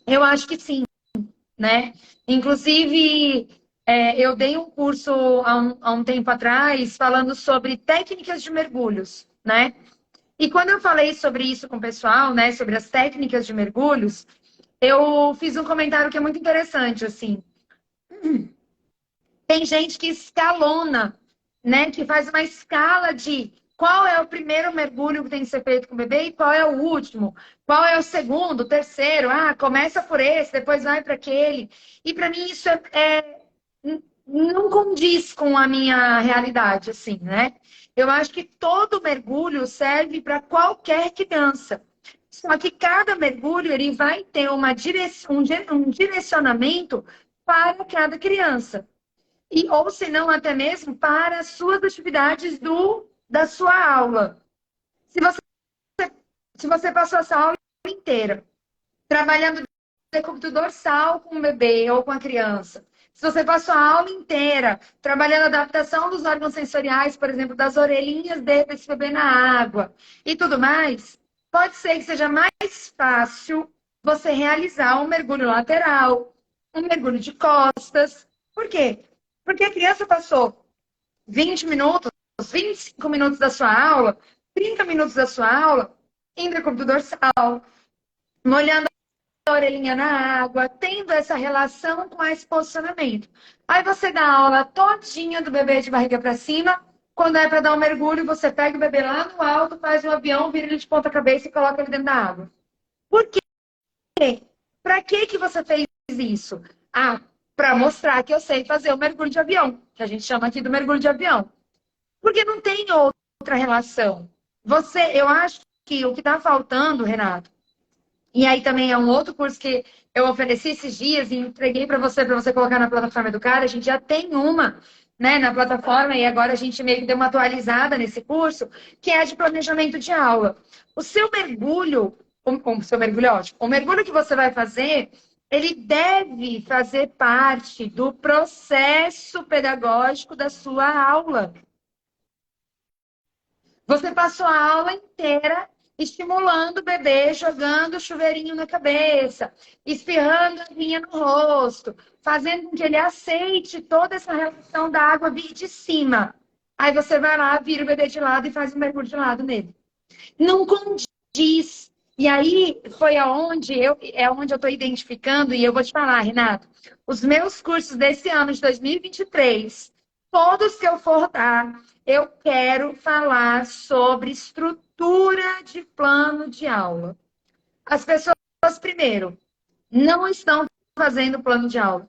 eu acho que sim, né? Inclusive, eu dei um curso há um tempo atrás falando sobre técnicas de mergulhos, né? E quando eu falei sobre isso com o pessoal, né, sobre as técnicas de mergulhos, eu fiz um comentário que é muito interessante, assim. Tem gente que escalona, né, que faz uma escala de qual é o primeiro mergulho que tem que ser feito com o bebê e qual é o último, qual é o segundo, o terceiro, começa por esse, depois vai para aquele. E para mim isso não condiz com a minha realidade, assim, né? Eu acho que todo mergulho serve para qualquer criança. Só que cada mergulho ele vai ter um direcionamento para cada criança. E, ou se não, até mesmo para as suas atividades da sua aula. Se você, se você passou essa aula inteira trabalhando decúbito dorsal com o bebê ou com a criança, se você passou a aula inteira trabalhando a adaptação dos órgãos sensoriais, por exemplo, das orelhinhas desse bebê na água e tudo mais, pode ser que seja mais fácil você realizar um mergulho lateral, um mergulho de costas. Por quê? Porque a criança passou 20 minutos, 25 minutos da sua aula, 30 minutos da sua aula em decúbito dorsal, molhando a orelhinha na água, tendo essa relação com esse posicionamento. Aí você dá a aula todinha do bebê de barriga para cima, quando é para dar um mergulho, você pega o bebê lá no alto, faz um avião, vira ele de ponta cabeça e coloca ele dentro da água. Por quê? Para que você fez isso? Para mostrar que eu sei fazer o mergulho de avião, que a gente chama aqui do mergulho de avião. Porque não tem outra relação. Eu acho que o que está faltando, Renato, e aí também é um outro curso que eu ofereci esses dias e entreguei para você colocar na plataforma Educar. A gente já tem uma, né, na plataforma e agora a gente meio que deu uma atualizada nesse curso, que é de planejamento de aula. O seu mergulho, o seu mergulho é ótimo, o mergulho que você vai fazer, ele deve fazer parte do processo pedagógico da sua aula. Você passou a aula inteira estimulando o bebê, jogando chuveirinho na cabeça, espirrando aguinha no rosto, fazendo com que ele aceite toda essa relação da água vir de cima. Aí você vai lá, vira o bebê de lado e faz um mergulho de lado nele. Não condiz. E aí é onde eu estou identificando, e eu vou te falar, Renato, os meus cursos desse ano de 2023, todos que eu for dar, eu quero falar sobre estrutura de plano de aula. As pessoas, primeiro, não estão fazendo plano de aula.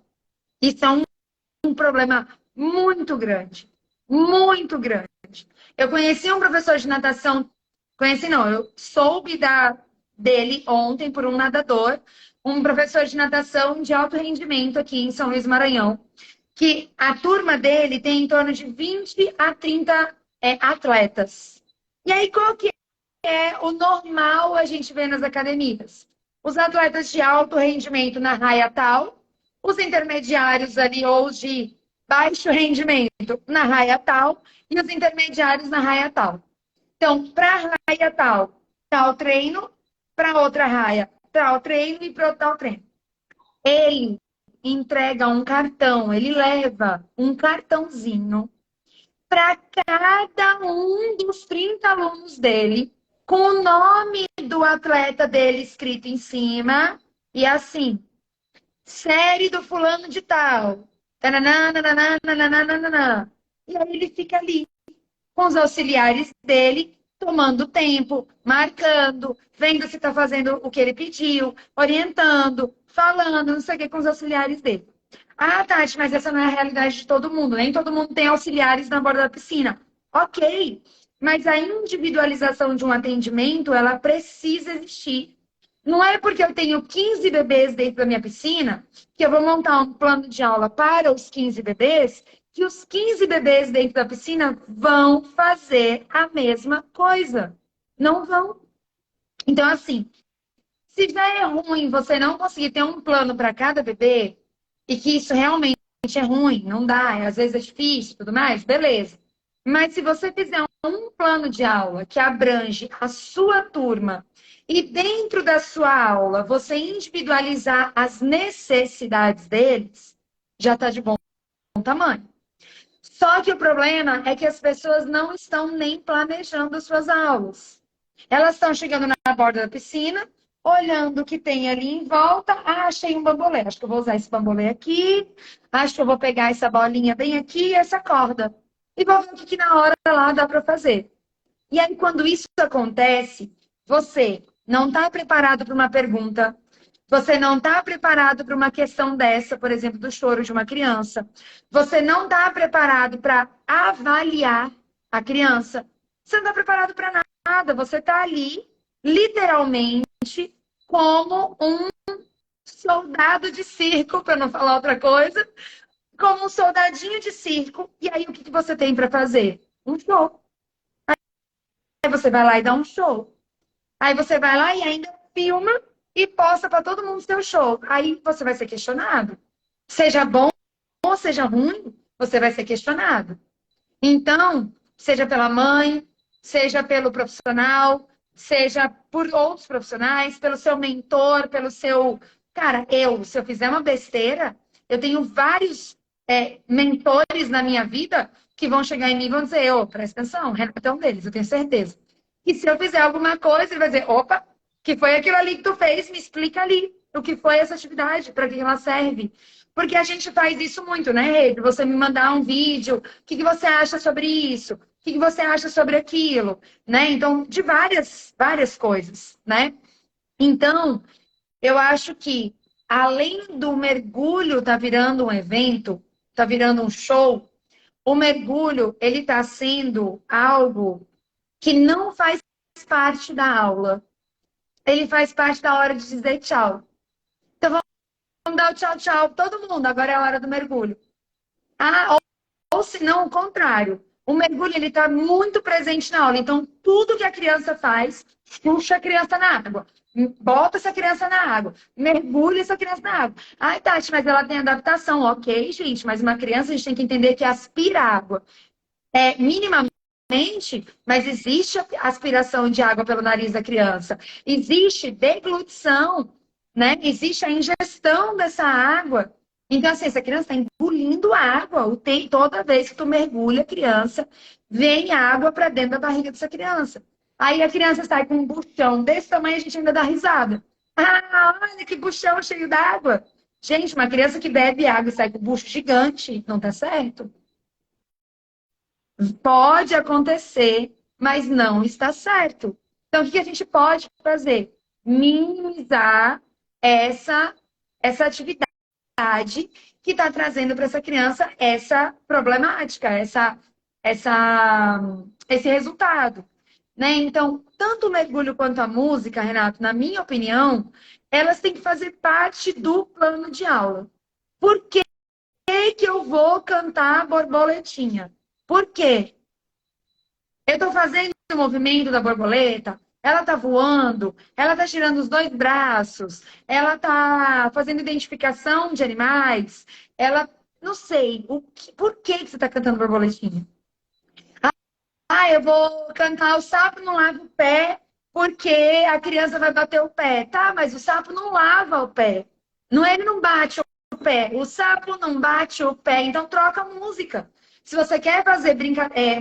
Isso é um problema muito grande. Muito grande. Eu conheci um professor de natação, eu soube dele ontem por um nadador, um professor de natação de alto rendimento aqui em São Luís Maranhão, que a turma dele tem em torno de 20 a 30 atletas. E aí, qual que é o normal a gente vê nas academias? Os atletas de alto rendimento na raia tal, os intermediários ali ou os de baixo rendimento na raia tal e os intermediários na raia tal. Então, para a raia tal treino, para outra raia, tal treino e para tal treino. Ele entrega um cartão, ele leva um cartãozinho para cada um dos 30 alunos dele, com o nome do atleta dele escrito em cima, e assim, série do fulano de tal. E aí ele fica ali, com os auxiliares dele, tomando tempo, marcando, vendo se está fazendo o que ele pediu, orientando, falando, não sei o que, com os auxiliares dele. Tati, mas essa não é a realidade de todo mundo. Nem todo mundo tem auxiliares na borda da piscina. Ok, mas a individualização de um atendimento, ela precisa existir. Não é porque eu tenho 15 bebês dentro da minha piscina que eu vou montar um plano de aula para os 15 bebês que os 15 bebês dentro da piscina vão fazer a mesma coisa. Não vão. Então, assim, se já é ruim você não conseguir ter um plano para cada bebê, e que isso realmente é ruim, não dá, às vezes é difícil e tudo mais, beleza. Mas se você fizer um plano de aula que abrange a sua turma e dentro da sua aula você individualizar as necessidades deles, já está de bom tamanho. Só que o problema é que as pessoas não estão nem planejando suas aulas. Elas estão chegando na borda da piscina, olhando o que tem ali em volta. Ah, achei um bambolê. Acho que eu vou usar esse bambolê aqui. Acho que eu vou pegar essa bolinha bem aqui e essa corda. E vou ver o que na hora lá dá para fazer. E aí, quando isso acontece, você não está preparado para uma pergunta, você não está preparado para uma questão dessa, por exemplo, do choro de uma criança. Você não está preparado para avaliar a criança. Você não está preparado para nada. Você está ali, literalmente, como um soldado de circo, para não falar outra coisa, como um soldadinho de circo. E aí, o que você tem para fazer? Um show. Aí você vai lá e dá um show. Aí você vai lá e ainda filma e posta para todo mundo o seu show. Aí você vai ser questionado. Seja bom ou seja ruim, você vai ser questionado. Então, seja pela mãe, seja pelo profissional, seja por outros profissionais, pelo seu mentor, pelo seu... Cara, se eu fizer uma besteira, eu tenho vários mentores na minha vida que vão chegar em mim e vão dizer, presta atenção, Renato é um deles, eu tenho certeza. E se eu fizer alguma coisa, ele vai dizer, opa, que foi aquilo ali que tu fez, me explica ali o que foi essa atividade, para que ela serve. Porque a gente faz isso muito, né, Rei? Você me mandar um vídeo, o que você acha sobre isso? O que você acha sobre aquilo? Né? Então, de várias coisas, né? Então, eu acho que, além do mergulho tá virando um evento, tá virando um show, o mergulho, ele tá sendo algo que não faz parte da aula. Ele faz parte da hora de dizer tchau. Então, vamos dar o tchau, tchau todo mundo. Agora é a hora do mergulho. Ou se não, o contrário. O mergulho, ele está muito presente na aula. Então, tudo que a criança faz, puxa a criança na água. Bota essa criança na água. Mergulha essa criança na água. Ai, Tati, mas ela tem adaptação. Ok, gente, mas uma criança, a gente tem que entender que aspira água. Minimamente, mas existe aspiração de água pelo nariz da criança. Existe deglutição, né? Existe a ingestão dessa água. Então, assim, essa criança está engolindo água toda vez que tu mergulha a criança, vem água para dentro da barriga dessa criança. Aí a criança sai com um buchão desse tamanho, a gente ainda dá risada. Ah, olha que buchão cheio d'água. Gente, uma criança que bebe água e sai com um bucho gigante, não tá certo? Pode acontecer, mas não está certo. Então, o que a gente pode fazer? Minimizar essa atividade que está trazendo para essa criança essa problemática, esse resultado. Né? Então, tanto o mergulho quanto a música, Renato, na minha opinião, elas têm que fazer parte do plano de aula. Por que eu vou cantar borboletinha? Por quê? Eu estou fazendo o movimento da borboleta, ela está voando, ela está girando os dois braços, ela está fazendo identificação de animais, não sei, por que você está cantando borboletinha? Eu vou cantar o sapo não lava o pé porque a criança vai bater o pé. Tá, mas o sapo não lava o pé. Ele não bate o pé. O sapo não bate o pé. Então troca a música. Se você quer fazer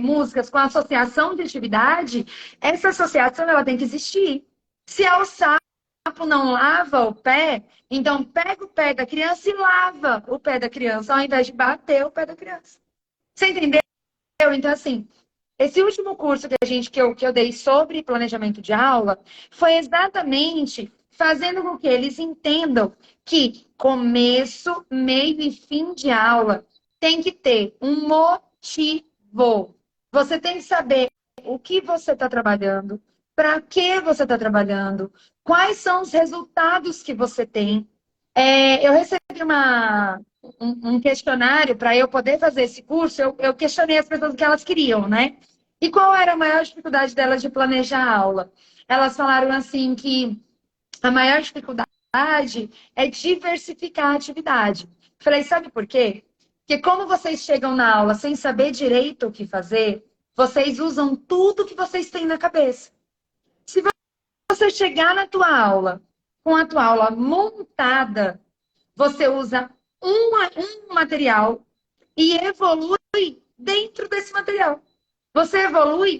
músicas com associação de atividade, essa associação ela tem que existir. Se é o sapo não lava o pé, então pega o pé da criança e lava o pé da criança, ao invés de bater o pé da criança. Você entendeu? Então, assim, esse último curso que eu dei sobre planejamento de aula foi exatamente fazendo com que eles entendam que começo, meio e fim de aula tem que ter um motivo. Você tem que saber o que você está trabalhando, para que você está trabalhando, quais são os resultados que você tem. Eu recebi um questionário para eu poder fazer esse curso, eu questionei as pessoas o que elas queriam, né? E qual era a maior dificuldade delas de planejar a aula? Elas falaram assim que a maior dificuldade é diversificar a atividade. Falei, sabe por quê? Porque como vocês chegam na aula sem saber direito o que fazer, vocês usam tudo que vocês têm na cabeça. Se você chegar na tua aula com a tua aula montada, você usa um material e evolui dentro desse material. Você evolui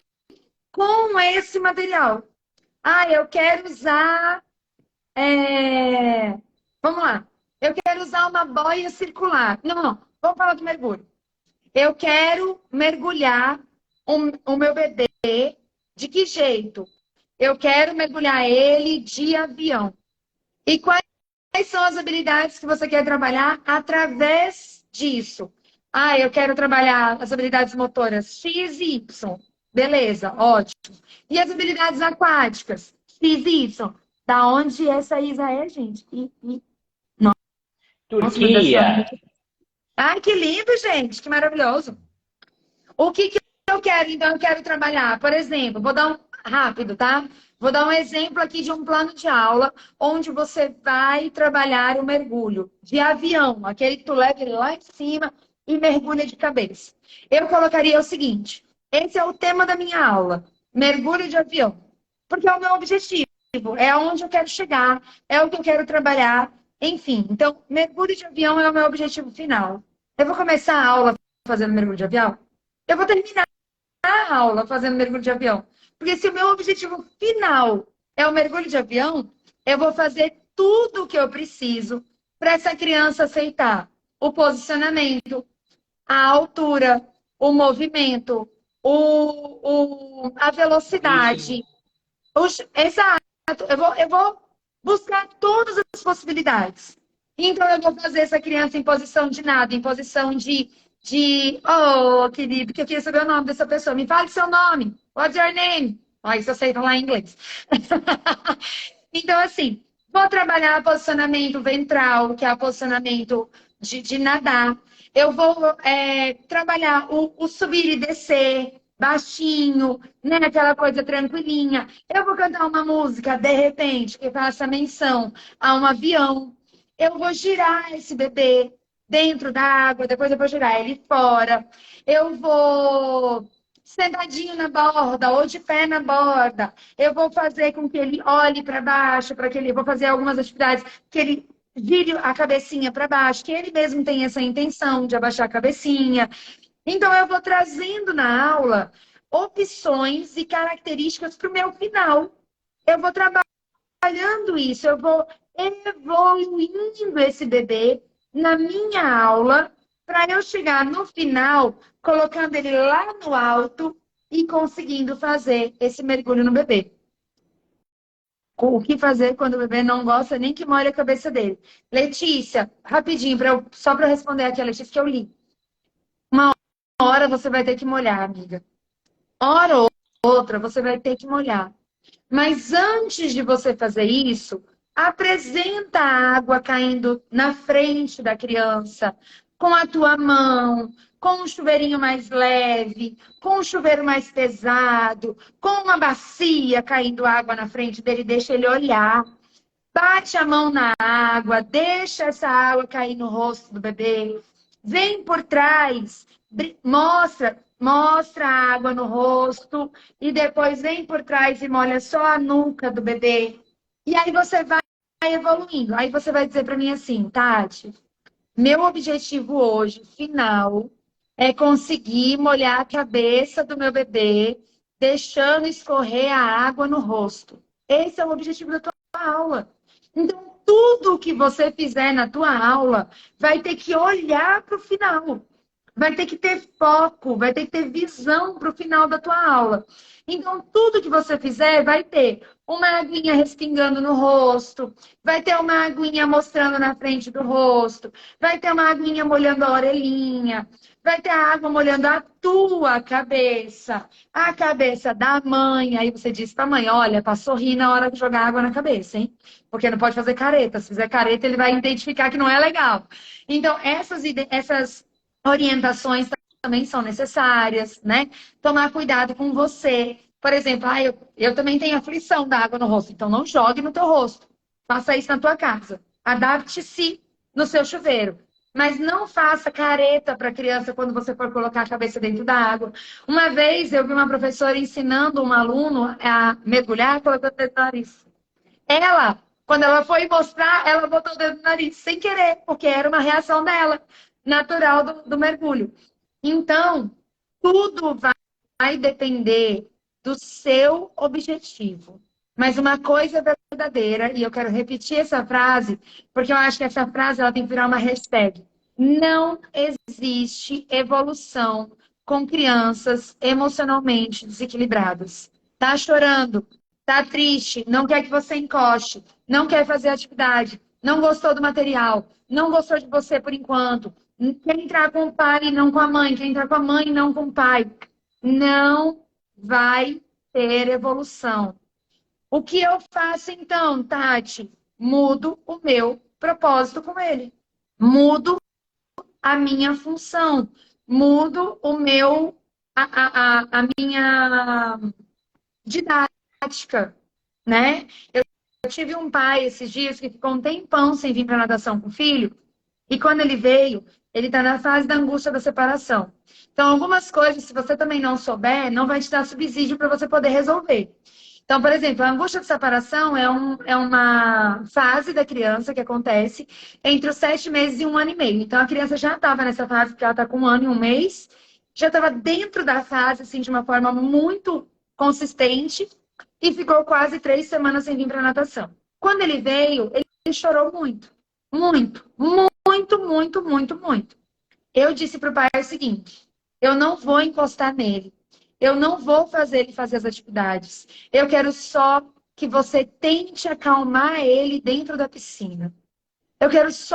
com esse material. Ah, eu quero usar. Vamos lá. Eu quero usar uma boia circular. Não, não. Vamos falar do mergulho. Eu quero mergulhar o meu bebê de que jeito? Eu quero mergulhar ele de avião. E quais são as habilidades que você quer trabalhar através disso? Ah, eu quero trabalhar as habilidades motoras X e Y. Beleza, ótimo. E as habilidades aquáticas? X e Y. Da onde essa Isa é, gente? Nossa, meu Deus do céu. Turquia. Ai, que lindo, gente. Que maravilhoso. O que eu quero, então? Eu quero trabalhar, por exemplo, vou dar um rápido, tá? Vou dar um exemplo aqui de um plano de aula onde você vai trabalhar o mergulho de avião, aquele que tu leva ele lá em cima e mergulha de cabeça. Eu colocaria o seguinte: esse é o tema da minha aula, mergulho de avião, porque é o meu objetivo, é onde eu quero chegar, é o que eu quero trabalhar, enfim. Então, mergulho de avião é o meu objetivo final. Eu vou começar a aula fazendo mergulho de avião? Eu vou terminar a aula fazendo mergulho de avião. Porque se o meu objetivo final é o mergulho de avião, eu vou fazer tudo o que eu preciso para essa criança aceitar o posicionamento, a altura, o movimento, a velocidade. Exato. Eu vou buscar todas as possibilidades. Então, eu vou fazer essa criança em posição de nada, em posição oh, querido, que eu queria saber o nome dessa pessoa. Me fale seu nome. What's your name? Ó, isso eu sei falar em inglês. Então, assim, vou trabalhar posicionamento ventral, que é o posicionamento de nadar. Eu vou trabalhar o subir e descer, baixinho, né? Aquela coisa tranquilinha. Eu vou cantar uma música, de repente, que faça menção a um avião. Eu vou girar esse bebê dentro da água, depois eu vou girar ele fora. Eu vou sentadinho na borda ou de pé na borda. Eu vou fazer com que ele olhe para baixo, para que ele vou fazer algumas atividades que ele vire a cabecinha para baixo, que ele mesmo tem essa intenção de abaixar a cabecinha. Então eu vou trazendo na aula opções e características para o meu final. Eu vou trabalhando isso, eu vou evoluindo esse bebê na minha aula para eu chegar no final colocando ele lá no alto e conseguindo fazer esse mergulho no bebê. O que fazer quando o bebê não gosta nem que molhe a cabeça dele? Letícia, rapidinho, só para responder aqui a Letícia que eu li. Uma hora você vai ter que molhar, amiga. Hora ou outra você vai ter que molhar. Mas antes de você fazer isso, apresenta a água caindo na frente da criança, com a tua mão, com um chuveirinho mais leve, com um chuveiro mais pesado, com uma bacia caindo água na frente dele, deixa ele olhar. Bate a mão na água, deixa essa água cair no rosto do bebê. Vem por trás, mostra a água no rosto e depois vem por trás e molha só a nuca do bebê. E aí você vai evoluindo. Aí você vai dizer para mim assim, Tati, meu objetivo hoje, final, é conseguir molhar a cabeça do meu bebê, deixando escorrer a água no rosto. Esse é o objetivo da tua aula. Então, tudo que você fizer na tua aula vai ter que olhar para o final. Vai ter que ter foco, vai ter que ter visão para o final da tua aula. Então, tudo que você fizer vai ter uma aguinha respingando no rosto, vai ter uma aguinha mostrando na frente do rosto, vai ter uma aguinha molhando a orelhinha, vai ter a água molhando a tua cabeça, a cabeça da mãe. Aí você diz para a mãe, olha, para sorrir na hora de jogar água na cabeça, hein? Porque não pode fazer careta. Se fizer careta, ele vai identificar que não é legal. Então, essas orientações também são necessárias, né? Tomar cuidado com você. Por exemplo, eu também tenho aflição da água no rosto, então não jogue no teu rosto. Faça isso na tua casa. Adapte-se no seu chuveiro. Mas não faça careta para a criança quando você for colocar a cabeça dentro da água. Uma vez eu vi uma professora ensinando um aluno a mergulhar colocando o dedo no nariz. Ela, quando ela foi mostrar, ela botou o dedo no nariz, sem querer, porque era uma reação dela, natural do mergulho. Então, tudo vai depender do seu objetivo. Mas uma coisa é verdadeira, e eu quero repetir essa frase, porque eu acho que essa frase ela tem que virar uma hashtag. Não existe evolução com crianças emocionalmente desequilibradas. Tá chorando, tá triste, não quer que você encoste, não quer fazer atividade, não gostou do material, não gostou de você por enquanto, quer entrar com o pai e não com a mãe, quer entrar com a mãe e não com o pai. Não vai ter evolução. O que eu faço então, Tati? Mudo o meu propósito com ele. Mudo a minha função. Mudo o meu, a minha didática, né? Eu tive um pai esses dias que ficou um tempão sem vir para natação com o filho, e quando ele veio, ele está na fase da angústia da separação. Então, algumas coisas, se você também não souber, não vai te dar subsídio para você poder resolver. Então, por exemplo, a angústia de separação é uma fase da criança que acontece entre os 7 meses e 1 ano e meio. Então, a criança já estava nessa fase, porque ela está com 1 ano e 1 mês, já estava dentro da fase, assim, de uma forma muito consistente, e ficou quase 3 semanas sem vir para natação. Quando ele veio, ele chorou muito. Muito, muito, muito, muito, muito. Eu disse para o pai o seguinte: eu não vou encostar nele. Eu não vou fazer ele fazer as atividades. Eu quero só que você tente acalmar ele dentro da piscina. Eu quero só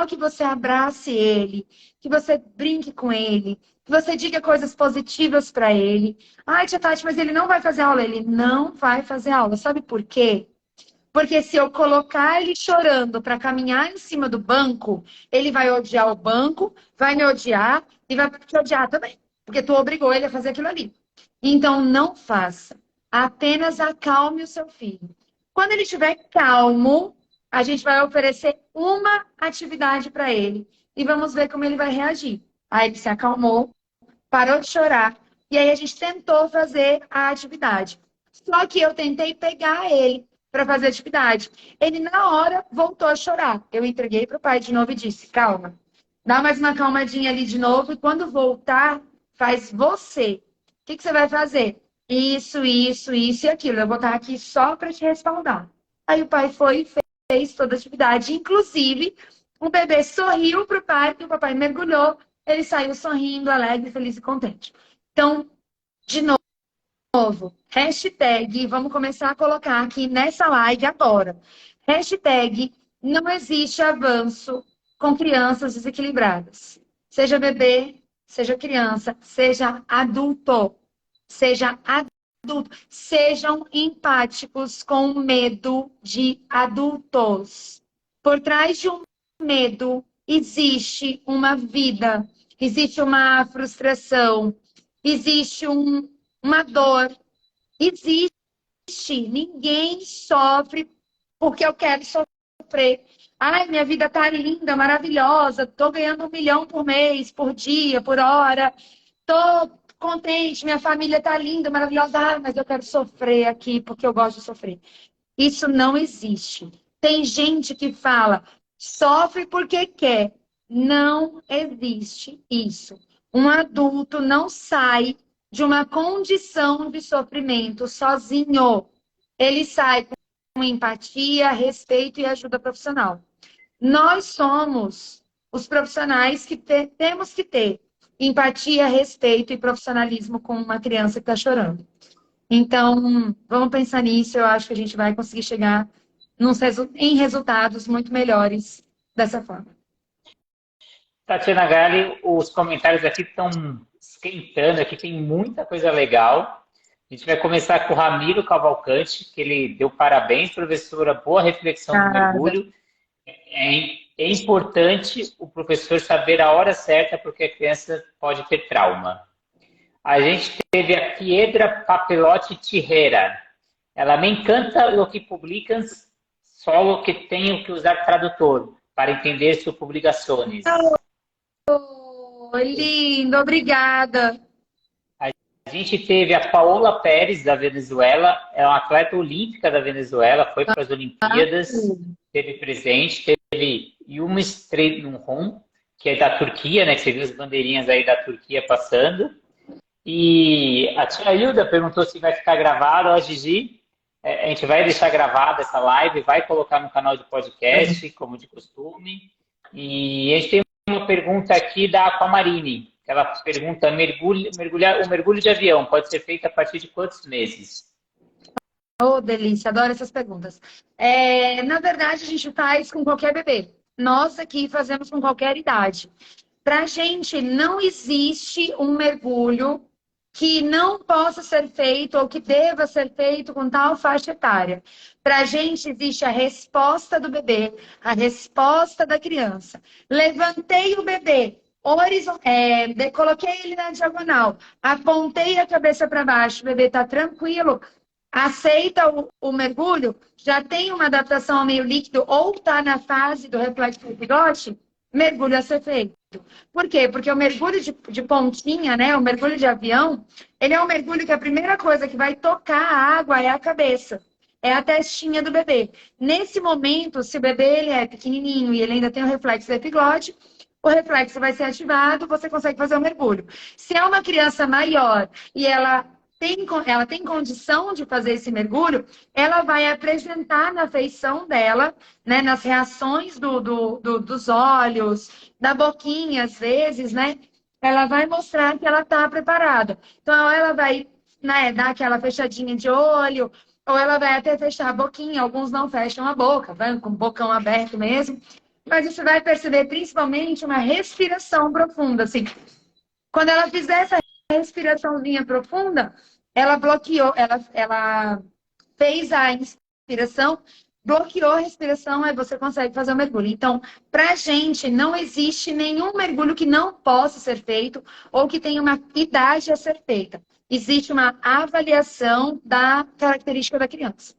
que você abrace ele, que você brinque com ele, que você diga coisas positivas para ele. Ai, tia Tati, mas ele não vai fazer aula. Ele não vai fazer aula. Sabe por quê? Porque se eu colocar ele chorando para caminhar em cima do banco, ele vai odiar o banco, vai me odiar e vai te odiar também. Porque tu obrigou ele a fazer aquilo ali. Então, não faça. Apenas acalme o seu filho. Quando ele estiver calmo, a gente vai oferecer uma atividade para ele e vamos ver como ele vai reagir. Aí ele se acalmou, parou de chorar e aí a gente tentou fazer a atividade. Só que eu tentei pegar ele para fazer a atividade. Ele, na hora, voltou a chorar. Eu entreguei para o pai de novo e disse: calma, dá mais uma calmadinha ali de novo e quando voltar, faz você. O que você vai fazer? Isso, isso, isso e aquilo. Eu vou botar aqui só para te respaldar. Aí o pai foi e fez toda a atividade. Inclusive, o bebê sorriu para o pai, e o papai mergulhou. Ele saiu sorrindo, alegre, feliz e contente. Então, de novo, hashtag, vamos começar a colocar aqui nessa live agora. Hashtag, não existe avanço com crianças desequilibradas. Seja bebê, seja criança, seja adulto. Seja adulto. Sejam empáticos com o medo de adultos. Por trás de um medo existe uma vida, existe uma frustração, existe uma dor, existe. Ninguém sofre porque eu quero sofrer. Ai, minha vida tá linda, maravilhosa, tô ganhando 1 milhão por mês, por dia, por hora, tô contente, minha família tá linda, maravilhosa, ah, mas eu quero sofrer aqui porque eu gosto de sofrer. Isso não existe. Tem gente que fala, sofre porque quer. Não existe isso. Um adulto não sai de uma condição de sofrimento sozinho. Ele sai com empatia, respeito e ajuda profissional. Nós somos os profissionais que temos que ter empatia, respeito e profissionalismo com uma criança que está chorando. Então, vamos pensar nisso. Eu acho que a gente vai conseguir chegar em resultados muito melhores dessa forma. Tatiana Galli, os comentários aqui estão esquentando, aqui tem muita coisa legal. A gente vai começar com o Ramiro Cavalcante, que ele deu parabéns, professora, boa reflexão do mergulho. É importante o professor saber a hora certa, porque a criança pode ter trauma. A gente teve a Piedra Papelotti Tirreira. Ela me encanta o que publicam, só que tenho que usar tradutor. para entender sus publicações. Oh, lindo, obrigada. A gente teve a Paola Pérez, da Venezuela, é uma atleta olímpica da Venezuela, foi para as Olimpíadas, teve presente, teve Yilmaz Trenunhon, que é da Turquia, né, que você viu as bandeirinhas aí da Turquia passando. E a tia Hilda perguntou se vai ficar gravado. Ó, Gigi, a gente vai deixar gravada essa live, vai colocar no canal de podcast, como de costume. E a gente tem uma pergunta aqui da Aquamarine. Ela pergunta, o mergulho de avião pode ser feito a partir de quantos meses? Oh, delícia, adoro essas perguntas. Na verdade, a gente faz com qualquer bebê. Nós aqui fazemos com qualquer idade. Para a gente, não existe um mergulho que não possa ser feito ou que deva ser feito com tal faixa etária. Para a gente, existe a resposta do bebê, a resposta da criança. Levantei o bebê, coloquei ele na diagonal, apontei a cabeça para baixo, o bebê está tranquilo, aceita o mergulho, já tem uma adaptação ao meio líquido ou está na fase do reflexo do epiglotite, mergulho a ser feito. Por quê? Porque o mergulho de pontinha, né, o mergulho de avião, ele é um mergulho que a primeira coisa que vai tocar a água é a cabeça, é a testinha do bebê. Nesse momento, se o bebê ele é pequenininho e ele ainda tem o reflexo do epiglote, o reflexo vai ser ativado, você consegue fazer o mergulho. Se é uma criança maior e ela tem condição de fazer esse mergulho, ela vai apresentar na feição dela, né, nas reações dos olhos, da boquinha, às vezes, né? Ela vai mostrar que ela está preparada. Então, ela vai, né, dar aquela fechadinha de olho, ou ela vai até fechar a boquinha. Alguns não fecham a boca, vai com o bocão aberto mesmo. Mas você vai perceber principalmente uma respiração profunda, assim. Quando ela fizer essa respiraçãozinha profunda, ela bloqueou, ela fez a inspiração, bloqueou a respiração, aí você consegue fazer o mergulho. Então, pra gente, não existe nenhum mergulho que não possa ser feito ou que tenha uma idade a ser feita. Existe uma avaliação da característica da criança.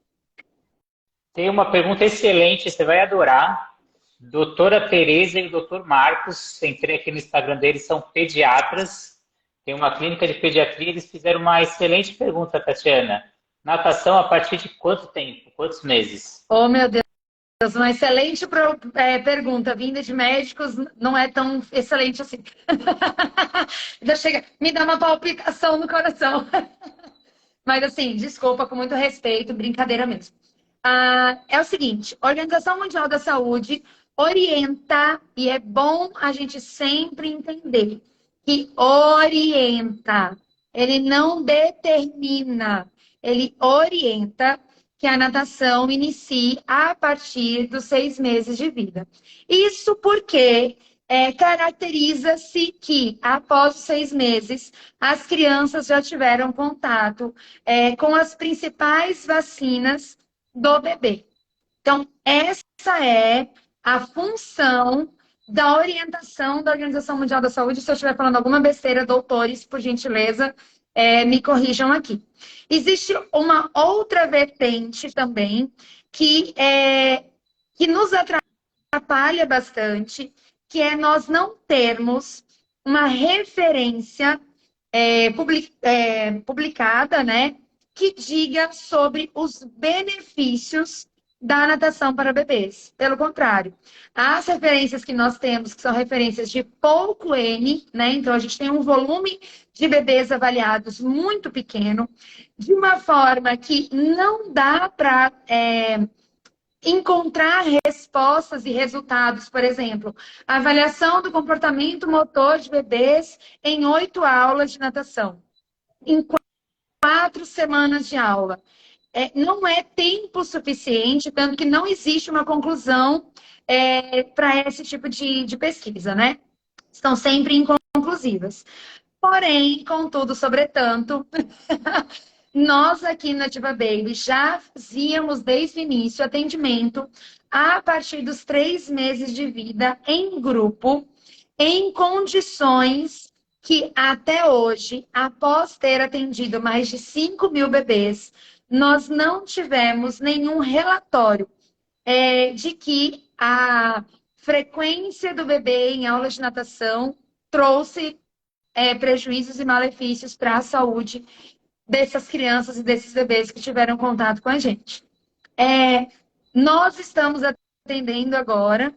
Tem uma pergunta excelente, você vai adorar. Doutora Tereza e o doutor Marcos, entrei aqui no Instagram deles, são pediatras, tem uma clínica de pediatria, eles fizeram uma excelente pergunta, Tatiana. Natação a partir de quanto tempo? Quantos meses? Oh, meu Deus, uma excelente pergunta. Vinda de médicos não é tão excelente assim. Já chega, me dá uma palpitação no coração. Mas assim, desculpa, com muito respeito, brincadeira mesmo. É o seguinte, a Organização Mundial da Saúde orienta, e é bom a gente sempre entender que orienta, ele não determina, ele orienta que a natação inicie a partir dos 6 meses de vida. Isso porque caracteriza-se que, após os 6 meses, as crianças já tiveram contato com as principais vacinas do bebê. Então, essa é a função da orientação da Organização Mundial da Saúde. Se eu estiver falando alguma besteira, doutores, por gentileza, me corrijam aqui. Existe uma outra vertente também que nos atrapalha bastante, que é nós não termos uma referência publicada, né, que diga sobre os benefícios da natação para bebês. Pelo contrário, as referências que nós temos, que são referências de pouco N, né? Então, a gente tem um volume de bebês avaliados muito pequeno, de uma forma que não dá para encontrar respostas e resultados. Por exemplo, a avaliação do comportamento motor de bebês em 8 aulas de natação. Em 4 semanas de aula. Não é tempo suficiente, tanto que não existe uma conclusão para esse tipo de pesquisa, né? Estão sempre inconclusivas. Porém, contudo, sobretanto, nós aqui na Ativa Baby já fazíamos desde o início atendimento a partir dos 3 meses de vida em grupo, em condições que até hoje, após ter atendido mais de 5.000 bebês, nós não tivemos nenhum relatório de que a frequência do bebê em aulas de natação trouxe prejuízos e malefícios para a saúde dessas crianças e desses bebês que tiveram contato com a gente. Nós estamos atendendo agora,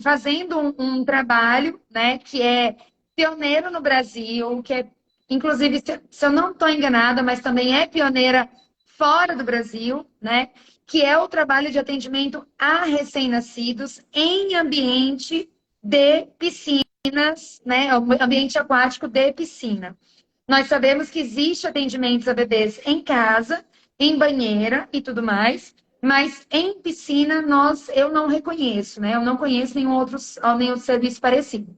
fazendo um trabalho, né, que é pioneiro no Brasil, que é, inclusive, se eu não estou enganada, mas também é pioneira fora do Brasil, né, que é o trabalho de atendimento a recém-nascidos em ambiente de piscinas, né, ambiente aquático de piscina. Nós sabemos que existe atendimentos a bebês em casa, em banheira e tudo mais, mas em piscina eu não reconheço, né? Eu não conheço nenhum outro serviço parecido.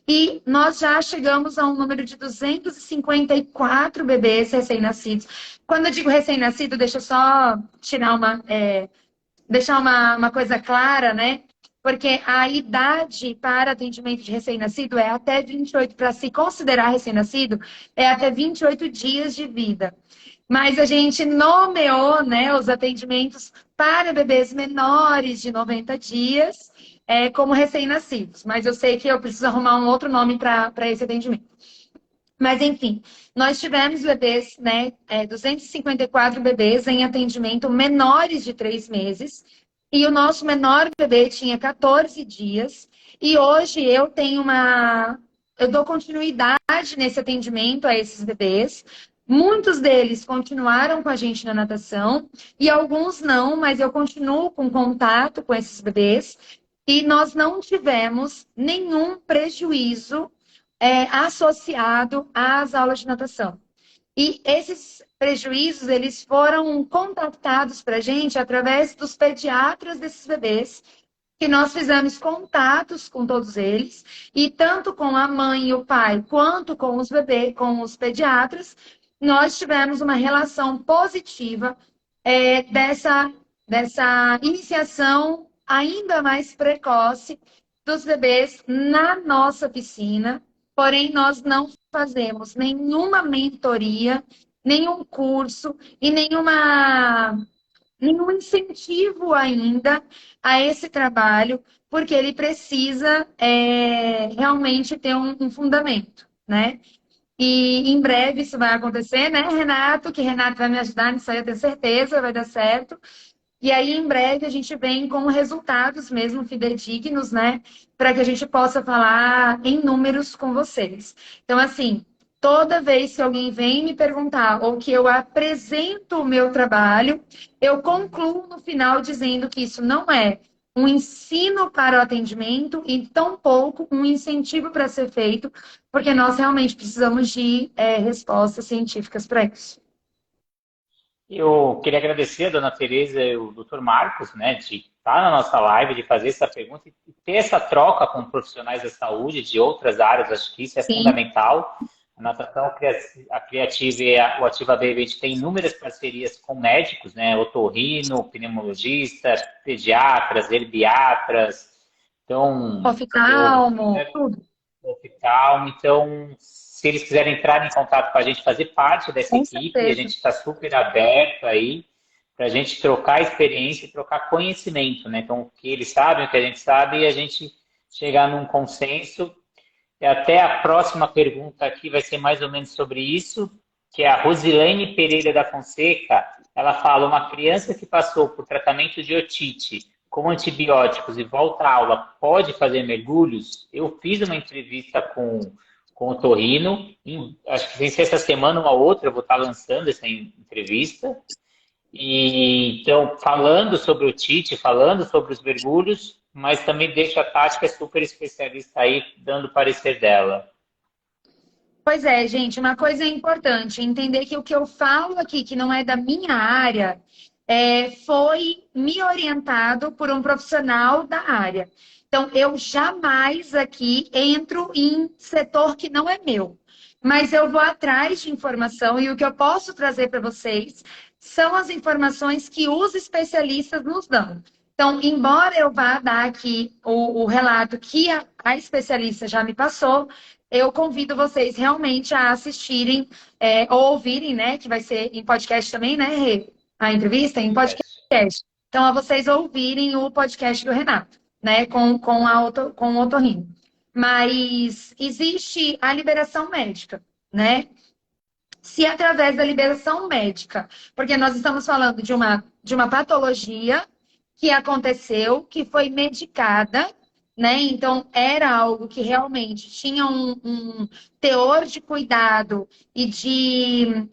E nós já chegamos a um número de 254 bebês recém-nascidos. Quando eu digo recém-nascido, deixa eu só deixar uma coisa clara, né? Porque a idade para atendimento de recém-nascido é até 28, para se considerar recém-nascido, é até 28 dias de vida. Mas a gente nomeou, né, os atendimentos para bebês menores de 90 dias como recém-nascidos. Mas eu sei que eu preciso arrumar um outro nome para esse atendimento. Mas, enfim, nós tivemos bebês, né, 254 bebês em atendimento menores de 3 meses. E o nosso menor bebê tinha 14 dias. E hoje eu dou continuidade nesse atendimento a esses bebês. Muitos deles continuaram com a gente na natação e alguns não, mas eu continuo com contato com esses bebês. E nós não tivemos nenhum prejuízo associado às aulas de natação. E esses prejuízos, eles foram contactados para a gente através dos pediatras desses bebês, que nós fizemos contatos com todos eles, e tanto com a mãe e o pai, quanto com os bebês, com os pediatras, nós tivemos uma relação positiva dessa iniciação ainda mais precoce dos bebês na nossa piscina. Porém, nós não fazemos nenhuma mentoria, nenhum curso e nenhum incentivo ainda a esse trabalho, porque ele precisa realmente ter um fundamento, né? E em breve isso vai acontecer, né, Renato? Que Renato vai me ajudar nisso aí, eu tenho certeza, vai dar certo. E aí, em breve, a gente vem com resultados mesmo fidedignos, né? Para que a gente possa falar em números com vocês. Então, assim, toda vez que alguém vem me perguntar ou que eu apresento o meu trabalho, eu concluo no final dizendo que isso não é um ensino para o atendimento e tampouco um incentivo para ser feito, porque nós realmente precisamos de respostas científicas para isso. Eu queria agradecer a dona Tereza e o doutor Marcos, né, de estar na nossa live, de fazer essa pergunta e ter essa troca com profissionais da saúde de outras áreas. Acho que isso é fundamental. A natação, a Criativa e o Ativa Baby, a gente tem inúmeras parcerias com médicos, né, otorrino, pneumologista, pediatras, herbiatras, então... Oftalmo, tudo. Oftalmo, então... Se eles quiserem entrar em contato com a gente, fazer parte dessa equipe, a gente está super aberto aí para a gente trocar experiência e trocar conhecimento, né? Então, o que eles sabem, o que a gente sabe, e a gente chegar num consenso. E até a próxima pergunta aqui vai ser mais ou menos sobre isso, que é a Rosilene Pereira da Fonseca. Ela fala, uma criança que passou por tratamento de otite com antibióticos e volta à aula, pode fazer mergulhos? Eu fiz uma entrevista com o Torrino, acho que essa semana ou outra eu vou estar lançando essa entrevista. E, então, falando sobre o Tite, falando sobre os mergulhos, mas também deixa a Tati, que é super especialista aí, dando o parecer dela. Pois é, gente, uma coisa importante, entender que o que eu falo aqui, que não é da minha área, foi me orientado por um profissional da área. Então, eu jamais aqui entro em setor que não é meu. Mas eu vou atrás de informação e o que eu posso trazer para vocês são as informações que os especialistas nos dão. Então, embora eu vá dar aqui o relato que a especialista já me passou, eu convido vocês realmente a assistirem ou ouvirem, né? Que vai ser em podcast também, né, Rê? A entrevista em podcast. Então, a vocês ouvirem o podcast do Renato. né, com o otorrino. Mas existe a liberação médica, né? Se através da liberação médica, porque nós estamos falando de uma patologia que aconteceu, que foi medicada, né? Então, era algo que realmente tinha um teor de cuidado e de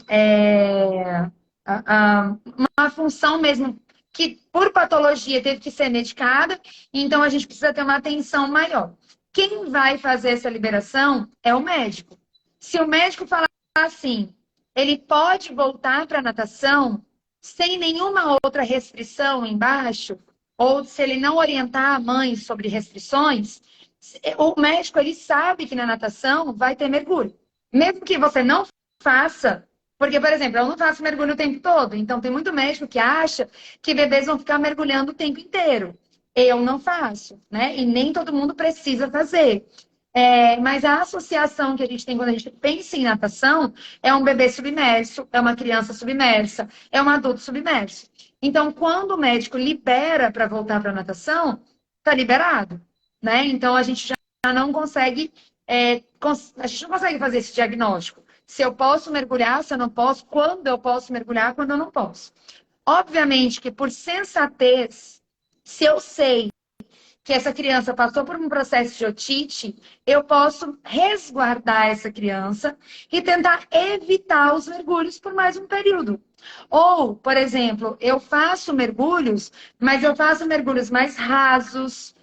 uma função mesmo que, por patologia, teve que ser medicada, então a gente precisa ter uma atenção maior. Quem vai fazer essa liberação é o médico. Se o médico falar assim, ele pode voltar para a natação sem nenhuma outra restrição embaixo, ou se ele não orientar a mãe sobre restrições, o médico ele sabe que na natação vai ter mergulho. Mesmo que você não faça, porque, por exemplo, eu não faço mergulho o tempo todo, então tem muito médico que acha que bebês vão ficar mergulhando o tempo inteiro. Eu não faço, né? E nem todo mundo precisa fazer. Mas a associação que a gente tem quando a gente pensa em natação é um bebê submerso, é uma criança submersa, é um adulto submerso. Então, quando o médico libera para voltar para a natação, está liberado, né? Então, a gente já não consegue, a gente não consegue fazer esse diagnóstico. Se eu posso mergulhar, se eu não posso, quando eu posso mergulhar, quando eu não posso. Obviamente que por sensatez, se eu sei que essa criança passou por um processo de otite, eu posso resguardar essa criança e tentar evitar os mergulhos por mais um período. Ou, por exemplo, eu faço mergulhos, mas eu faço mergulhos mais rasos,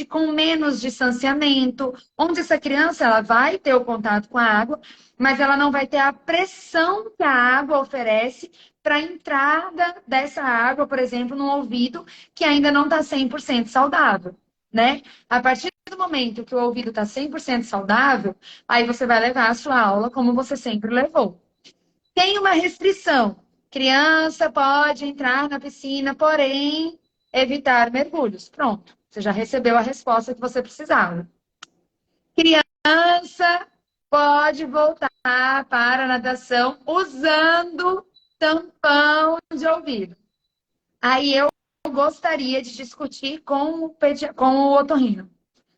com menos distanciamento, onde essa criança ela vai ter o contato com a água, mas ela não vai ter a pressão que a água oferece para a entrada dessa água, por exemplo, no ouvido, que ainda não está 100% saudável, né? A partir do momento que o ouvido está 100% saudável, aí você vai levar a sua aula como você sempre levou. Tem uma restrição. Criança pode entrar na piscina, porém, evitar mergulhos. Pronto. Você já recebeu a resposta que você precisava. Criança pode voltar para a natação usando tampão de ouvido. Aí eu gostaria de discutir com o otorrino.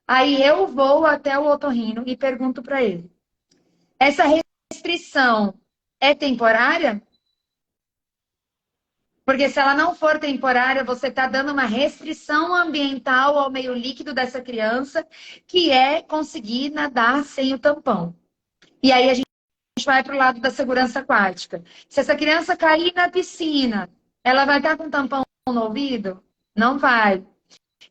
Aí eu vou até o otorrino e pergunto para ele: essa restrição é temporária? Porque se ela não for temporária, você está dando uma restrição ambiental ao meio líquido dessa criança, que é conseguir nadar sem o tampão. E aí a gente vai para o lado da segurança aquática. Se essa criança cair na piscina, ela vai estar com tampão no ouvido? Não vai.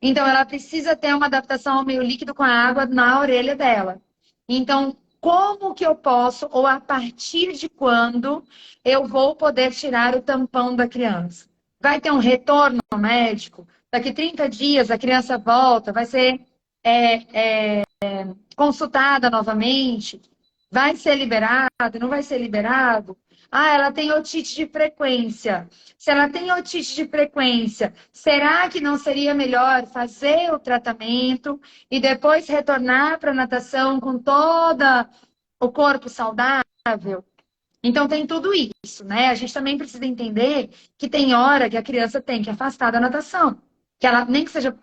Então, ela precisa ter uma adaptação ao meio líquido com a água na orelha dela. Então, como que eu posso, ou a partir de quando, eu vou poder tirar o tampão da criança? Vai ter um retorno médico? Daqui 30 dias a criança volta, vai ser consultada novamente? Vai ser liberado? Não vai ser liberado? Ah, ela tem otite de frequência. Se ela tem otite de frequência, será que não seria melhor fazer o tratamento e depois retornar para a natação com todo o corpo saudável? Então tem tudo isso, né? A gente também precisa entender que tem hora que a criança tem que afastar da natação. Que ela, nem que seja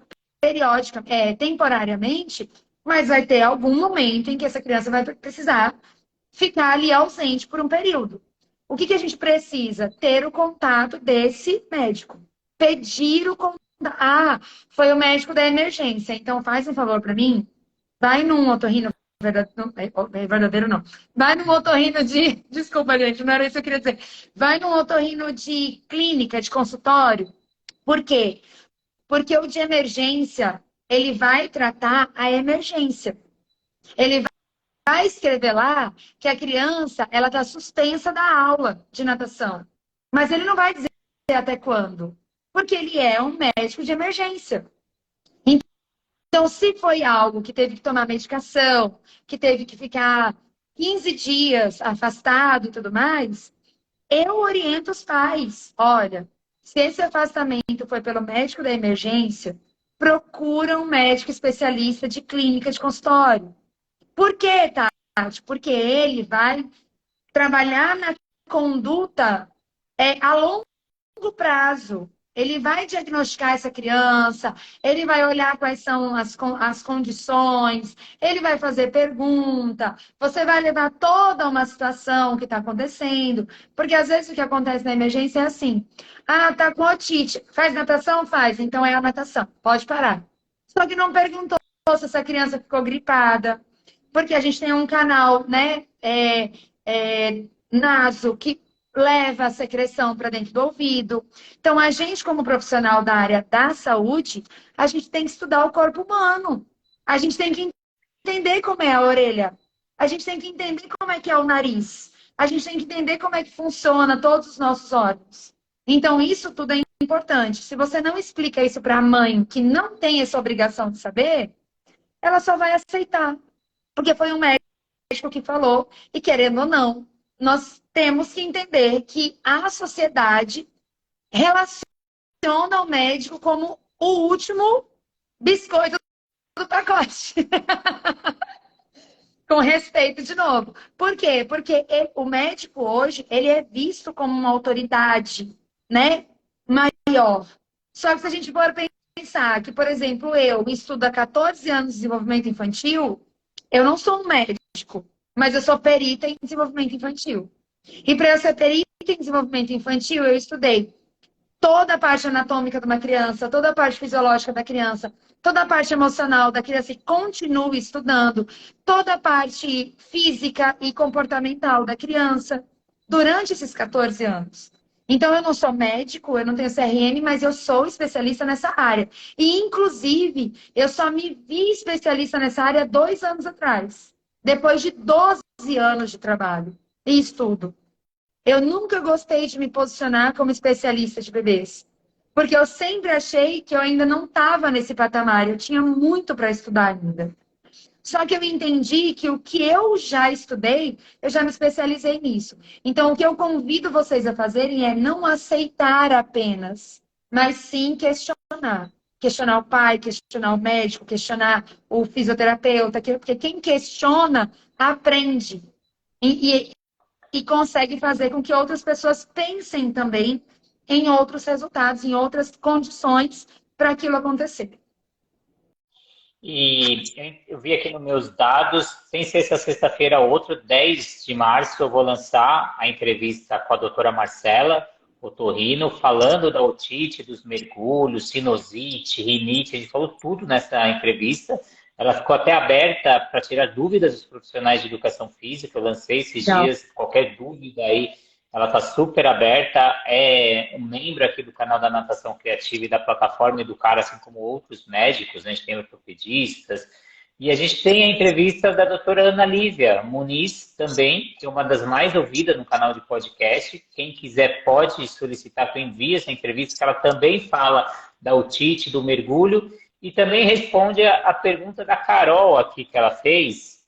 periódica, temporariamente, mas vai ter algum momento em que essa criança vai precisar ficar ali ausente por um período. O que a gente precisa? Ter o contato desse médico. Pedir o contato. Ah, foi o médico da emergência. Então faz um favor para mim. Vai num otorrino verdadeiro, não. Vai num otorrino de... Desculpa, gente, não era isso que eu queria dizer. Vai num otorrino de clínica, de consultório. Por quê? Porque o de emergência, ele vai tratar a emergência. Ele vai escrever lá que a criança ela está suspensa da aula de natação. Mas ele não vai dizer até quando. Porque ele é um médico de emergência. Então, se foi algo que teve que tomar medicação, que teve que ficar 15 dias afastado e tudo mais, eu oriento os pais. Olha, se esse afastamento foi pelo médico da emergência, procura um médico especialista de clínica de consultório. Por quê, Tati? Porque ele vai trabalhar na conduta a longo prazo. Ele vai diagnosticar essa criança, ele vai olhar quais são as condições, ele vai fazer pergunta, você vai levar toda uma situação que está acontecendo, porque às vezes o que acontece na emergência é assim: ah, tá com otite, faz natação? Faz, então é a natação, pode parar. Só que não perguntou se essa criança ficou gripada, porque a gente tem um canal, né, naso, que leva a secreção para dentro do ouvido. Então, a gente, como profissional da área da saúde, a gente tem que estudar o corpo humano. A gente tem que entender como é a orelha. A gente tem que entender como é que é o nariz. A gente tem que entender como é que funciona todos os nossos órgãos. Então, isso tudo é importante. Se você não explica isso para a mãe, que não tem essa obrigação de saber, ela só vai aceitar. Porque foi um médico que falou, e querendo ou não, nós temos que entender que a sociedade relaciona o médico como o último biscoito do pacote. Com respeito de novo. Por quê? Porque o médico hoje, ele é visto como uma autoridade, né, maior. Só que se a gente for pensar que, por exemplo, eu estudo há 14 anos de desenvolvimento infantil, eu não sou um médico, mas eu sou perita em desenvolvimento infantil. E para eu ser perita em desenvolvimento infantil, eu estudei toda a parte anatômica de uma criança, toda a parte fisiológica da criança, toda a parte emocional da criança, e continuo estudando toda a parte física e comportamental da criança durante esses 14 anos. Então, eu não sou médico, eu não tenho CRM, mas eu sou especialista nessa área. E, inclusive, eu só me vi especialista nessa área 2 anos atrás, depois de 12 anos de trabalho e estudo. Eu nunca gostei de me posicionar como especialista de bebês, porque eu sempre achei que eu ainda não estava nesse patamar, eu tinha muito para estudar ainda. Só que eu entendi que o que eu já estudei, eu já me especializei nisso. Então, o que eu convido vocês a fazerem é não aceitar apenas, mas sim questionar. Questionar o pai, questionar o médico, questionar o fisioterapeuta, porque quem questiona, aprende. E consegue fazer com que outras pessoas pensem também em outros resultados, em outras condições para aquilo acontecer. E eu vi aqui nos meus dados, sem ser essa sexta-feira ou outra, 10 de março, eu vou lançar a entrevista com a doutora Marcela Otorrino, falando da otite, dos mergulhos, sinusite, rinite, a gente falou tudo nessa entrevista. Ela ficou até aberta para tirar dúvidas dos profissionais de educação física, eu lancei esses dias, qualquer dúvida aí, ela está super aberta, é um membro aqui do canal da Natação Criativa e da plataforma Educar, assim como outros médicos, né? A gente tem ortopedistas. E a gente tem a entrevista da doutora Ana Lívia Muniz também, que é uma das mais ouvidas no canal de podcast. Quem quiser pode solicitar que eu envie essa entrevista, que ela também fala da otite, do mergulho, e também responde a pergunta da Carol aqui que ela fez,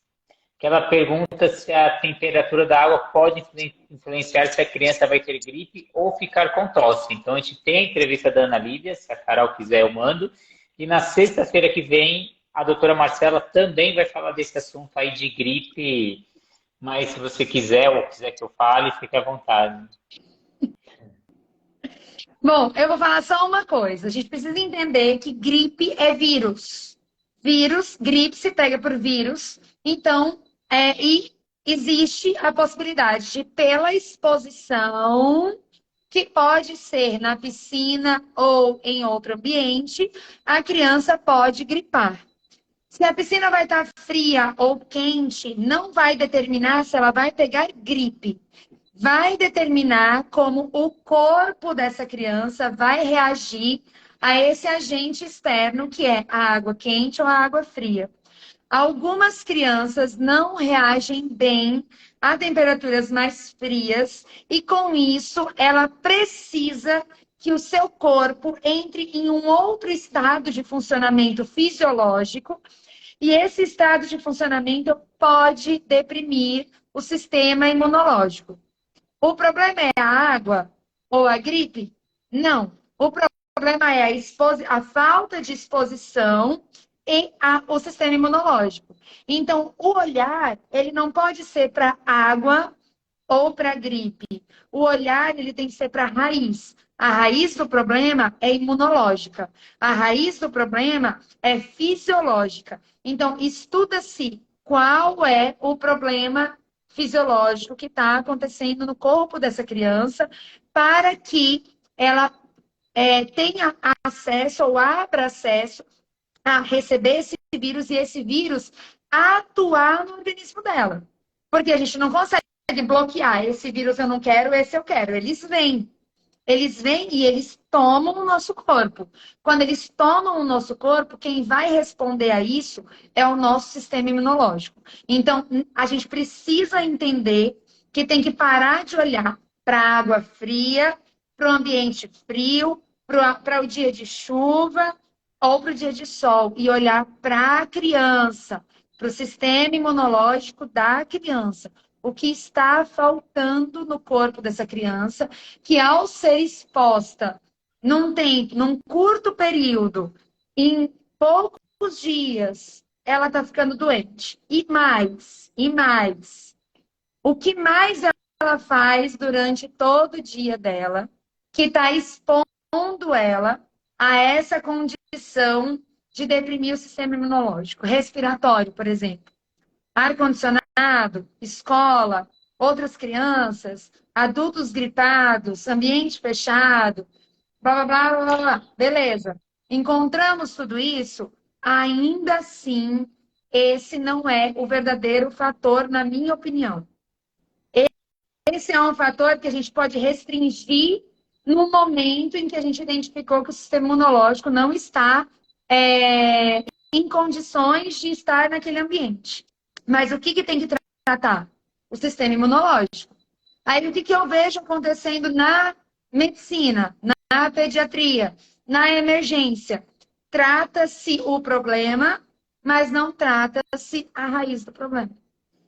que ela pergunta se a temperatura da água pode influenciar se a criança vai ter gripe ou ficar com tosse. Então, a gente tem a entrevista da Ana Lívia, se a Carol quiser eu mando. E na sexta-feira que vem, a doutora Marcela também vai falar desse assunto aí de gripe. Mas se você quiser ou quiser que eu fale, fique à vontade. Bom, eu vou falar só uma coisa. A gente precisa entender que gripe é vírus. Vírus, gripe se pega por vírus. Então, e existe a possibilidade de, pela exposição, que pode ser na piscina ou em outro ambiente, a criança pode gripar. Se a piscina vai estar fria ou quente, não vai determinar se ela vai pegar gripe. Vai determinar como o corpo dessa criança vai reagir a esse agente externo, que é a água quente ou a água fria. Algumas crianças não reagem bem a temperaturas mais frias e, com isso, ela precisa que o seu corpo entre em um outro estado de funcionamento fisiológico, e esse estado de funcionamento pode deprimir o sistema imunológico. O problema é a água ou a gripe? Não. O problema é a falta de exposição e o sistema imunológico. Então, o olhar, ele não pode ser para água ou para gripe. O olhar ele tem que ser para a raiz. A raiz do problema é imunológica. A raiz do problema é fisiológica. Então, estuda-se qual é o problema fisiológico que está acontecendo no corpo dessa criança para que ela tenha acesso ou abra acesso a receber esse vírus e esse vírus atuar no organismo dela. Porque a gente não consegue bloquear esse vírus eu não quero, esse eu quero. Eles vêm e eles tomam o nosso corpo. Quando eles tomam o nosso corpo, quem vai responder a isso é o nosso sistema imunológico. Então, a gente precisa entender que tem que parar de olhar para a água fria, para o ambiente frio, para o dia de chuva ou para o dia de sol e olhar para a criança, para o sistema imunológico da criança. O que está faltando no corpo dessa criança, que ao ser exposta num curto período, em poucos dias, ela está ficando doente. E mais. O que mais ela faz durante todo o dia dela, que está expondo ela a essa condição de deprimir o sistema imunológico, respiratório, por exemplo. Ar-condicionado, escola, outras crianças, adultos gripados, ambiente fechado, blá, blá, blá, blá, blá. Beleza. Encontramos tudo isso, ainda assim, esse não é o verdadeiro fator, na minha opinião. Esse é um fator que a gente pode restringir no momento em que a gente identificou que o sistema imunológico não está em condições de estar naquele ambiente. Mas o que tem que tratar? O sistema imunológico. Aí o que eu vejo acontecendo na medicina, na pediatria, na emergência? Trata-se o problema, mas não trata-se a raiz do problema.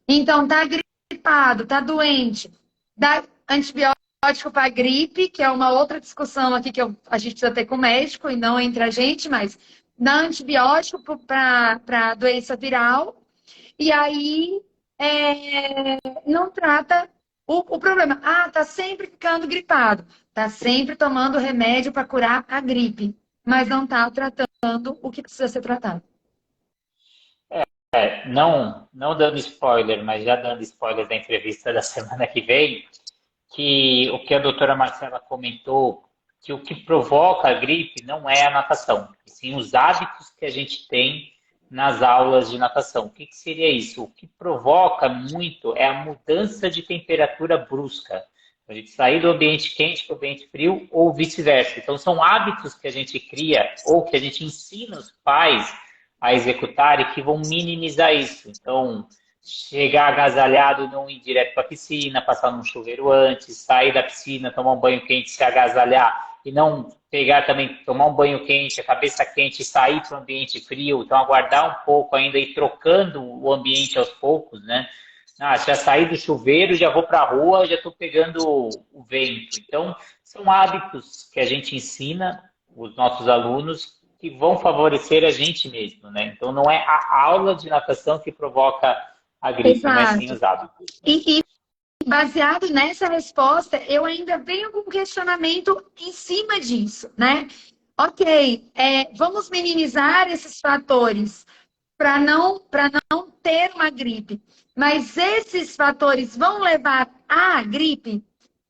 Então, tá gripado, tá doente, dá antibiótico para gripe, que é uma outra discussão aqui que a gente precisa ter com o médico e não entre a gente, mas dá antibiótico para doença viral e aí não trata o problema. Ah, tá sempre ficando gripado, tá sempre tomando remédio para curar a gripe, mas não tá tratando o que precisa ser tratado. Não dando spoiler, mas já dando spoiler da entrevista da semana que vem, que o que a doutora Marcela comentou, que o que provoca a gripe não é a natação, e sim os hábitos que a gente tem nas aulas de natação. O que seria isso? O que provoca muito é a mudança de temperatura brusca. A gente sair do ambiente quente para o ambiente frio ou vice-versa. Então, são hábitos que a gente cria ou que a gente ensina os pais a executar e que vão minimizar isso. Então, chegar agasalhado, não ir direto para a piscina, passar num chuveiro antes, sair da piscina, tomar um banho quente, se agasalhar e não pegar também, tomar um banho quente, a cabeça quente e sair para o ambiente frio. Então, aguardar um pouco ainda e trocando o ambiente aos poucos, né? Ah, já saí do chuveiro, já vou para a rua, já estou pegando o vento. Então, são hábitos que a gente ensina os nossos alunos que vão favorecer a gente mesmo, né? Então, não é a aula de natação que provoca a gripe, mas sim os hábitos. E baseado nessa resposta, eu ainda venho com um questionamento em cima disso, né? Ok, vamos minimizar esses fatores para não ter uma gripe. Mas esses fatores vão levar à gripe?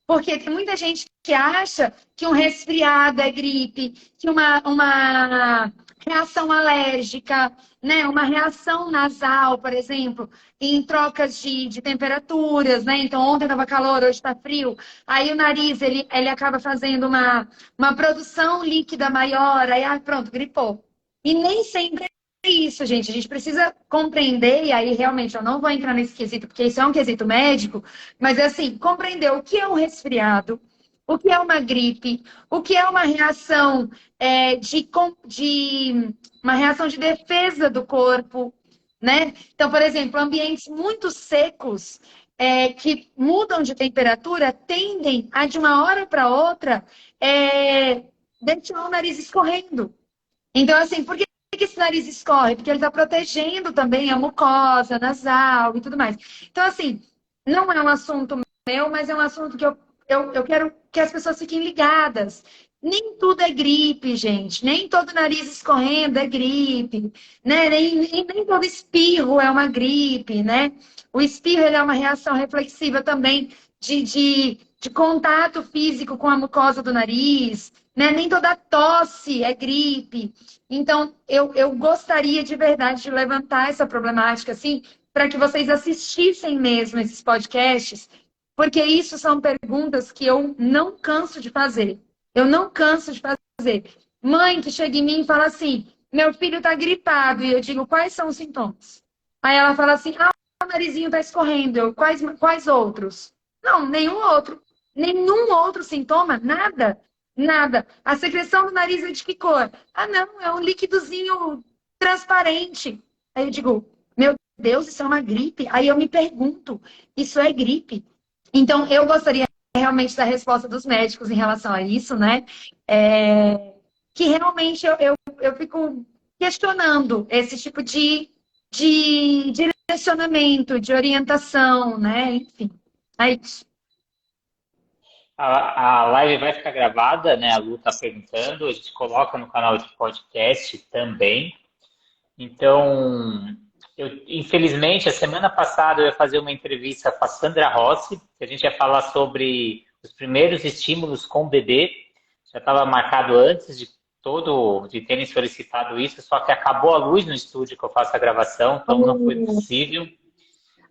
Porque tem muita gente que acha que um resfriado é gripe, que uma reação alérgica, né? Uma reação nasal, por exemplo, em trocas de temperaturas, né? Então, ontem estava calor, hoje está frio. Aí o nariz, ele acaba fazendo uma produção líquida maior, aí pronto, gripou. E nem sempre é isso, gente. A gente precisa compreender, e aí realmente eu não vou entrar nesse quesito, porque isso é um quesito médico, mas assim, compreender o que é um resfriado, o que é uma gripe, o que é uma reação uma reação de defesa do corpo, né? Então, por exemplo, ambientes muito secos que mudam de temperatura tendem a, de uma hora para outra, deixar o nariz escorrendo. Então, assim, por que esse nariz escorre? Porque ele está protegendo também a mucosa nasal e tudo mais. Então, assim, não é um assunto meu, mas é um assunto que eu quero que as pessoas fiquem ligadas. Nem tudo é gripe, gente. Nem todo nariz escorrendo é gripe, né? Nem todo espirro é uma gripe, né? O espirro ele é uma reação reflexiva também de contato físico com a mucosa do nariz, né? Nem toda tosse é gripe. Então, eu gostaria de verdade de levantar essa problemática, assim, para que vocês assistissem mesmo esses podcasts, porque isso são perguntas que eu não canso de fazer. Eu não canso de fazer. Mãe que chega em mim e fala assim: meu filho está gripado. E eu digo: quais são os sintomas? Aí ela fala assim: ah, o narizinho está escorrendo. Eu, quais outros? Não, nenhum outro. Nenhum outro sintoma? Nada. Nada. A secreção do nariz é de que cor? Ah, não, é um líquidozinho transparente. Aí eu digo: meu Deus, isso é uma gripe? Aí eu me pergunto: isso é gripe? Então, eu gostaria realmente da resposta dos médicos em relação a isso, né? Que realmente eu fico questionando esse tipo de direcionamento, de orientação, né? Enfim, é isso. A live vai ficar gravada, né? A Lu tá perguntando, a gente coloca no canal de podcast também. Então, infelizmente, a semana passada eu ia fazer uma entrevista com a Sandra Rossi, que a gente ia falar sobre os primeiros estímulos com o bebê. Já estava marcado antes de terem solicitado isso, só que acabou a luz no estúdio que eu faço a gravação, então não foi Oh, possível.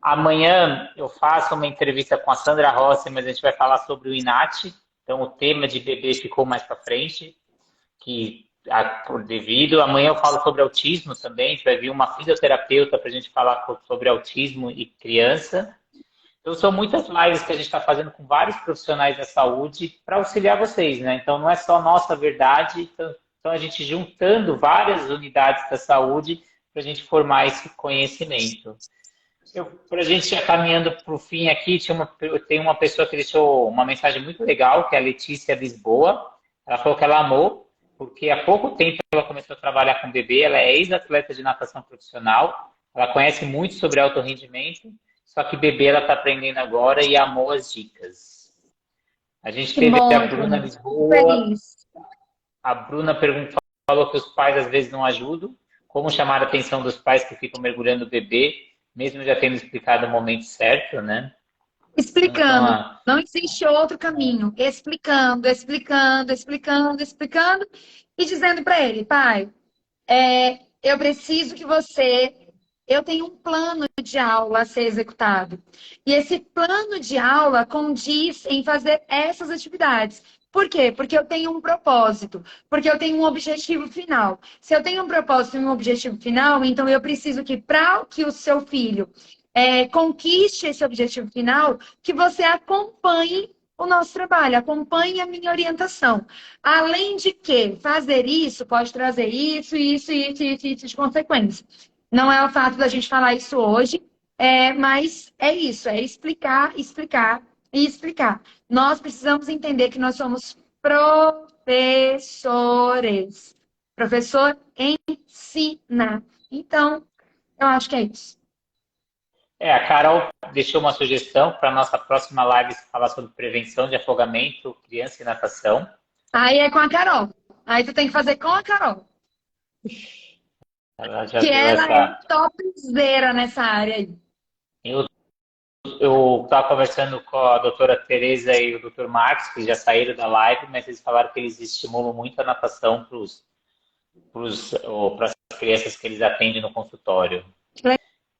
Amanhã eu faço uma entrevista com a Sandra Rossi, mas a gente vai falar sobre o INAT. Então o tema de bebê ficou mais para frente, que por devido. Amanhã eu falo sobre autismo também. A gente vai vir uma fisioterapeuta para a gente falar sobre autismo e criança. Então são muitas lives que a gente está fazendo com vários profissionais da saúde para auxiliar vocês, né? Então não é só nossa verdade, então a gente juntando várias unidades da saúde para a gente formar esse conhecimento. Para a gente ir caminhando para o fim aqui, tem uma pessoa que deixou uma mensagem muito legal, que é a Letícia Lisboa. Ela falou que ela amou, porque há pouco tempo ela começou a trabalhar com bebê, ela é ex-atleta de natação profissional, ela conhece muito sobre alto rendimento, só que bebê ela está aprendendo agora e amou as dicas. A gente que teve a bom, Bruna Bruno. Fico Lisboa, feliz. a Bruna falou que os pais às vezes não ajudam, como chamar a atenção dos pais que ficam mergulhando o bebê, mesmo já tendo explicado o momento certo, né? Então, Explicando. Não existe outro caminho. Explicando, explicando, explicando, explicando e dizendo para ele, pai, eu preciso que você. Eu tenho um plano de aula a ser executado. E esse plano de aula condiz em fazer essas atividades. Por quê? Porque eu tenho um propósito, porque eu tenho um objetivo final. Se eu tenho um propósito e um objetivo final, então eu preciso que, para que o seu filho conquiste esse objetivo final, que você acompanhe o nosso trabalho, acompanhe a minha orientação. Além de que fazer isso pode trazer isso de consequência. Não é o fato da gente falar isso hoje, mas é isso, é explicar, explicar e explicar. Nós precisamos entender que nós somos professores. Professor ensina. Então, eu acho que é isso. a Carol deixou uma sugestão para a nossa próxima live falar sobre prevenção de afogamento, criança e natação. Aí é com a Carol. Aí tu tem que fazer com a Carol. Ela já Que deu ela é essa. topzera nessa área aí. Eu estava conversando com a doutora Tereza e o doutor Marcos, que já saíram da live, mas eles falaram que eles estimulam muito a natação para as crianças que eles atendem no consultório.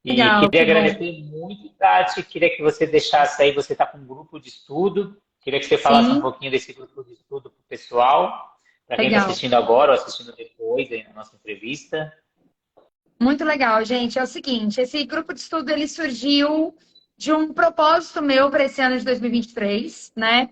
E Legal, queria que bom. agradecer muito, Tati. Queria que você deixasse aí, você está com um grupo de estudo. Queria que você falasse um Sim, pouquinho desse grupo de estudo para o pessoal, para quem está legal. assistindo agora ou assistindo depois aí na nossa entrevista. Muito legal, gente. É o seguinte, esse grupo de estudo ele surgiu de um propósito meu para esse ano de 2023, né?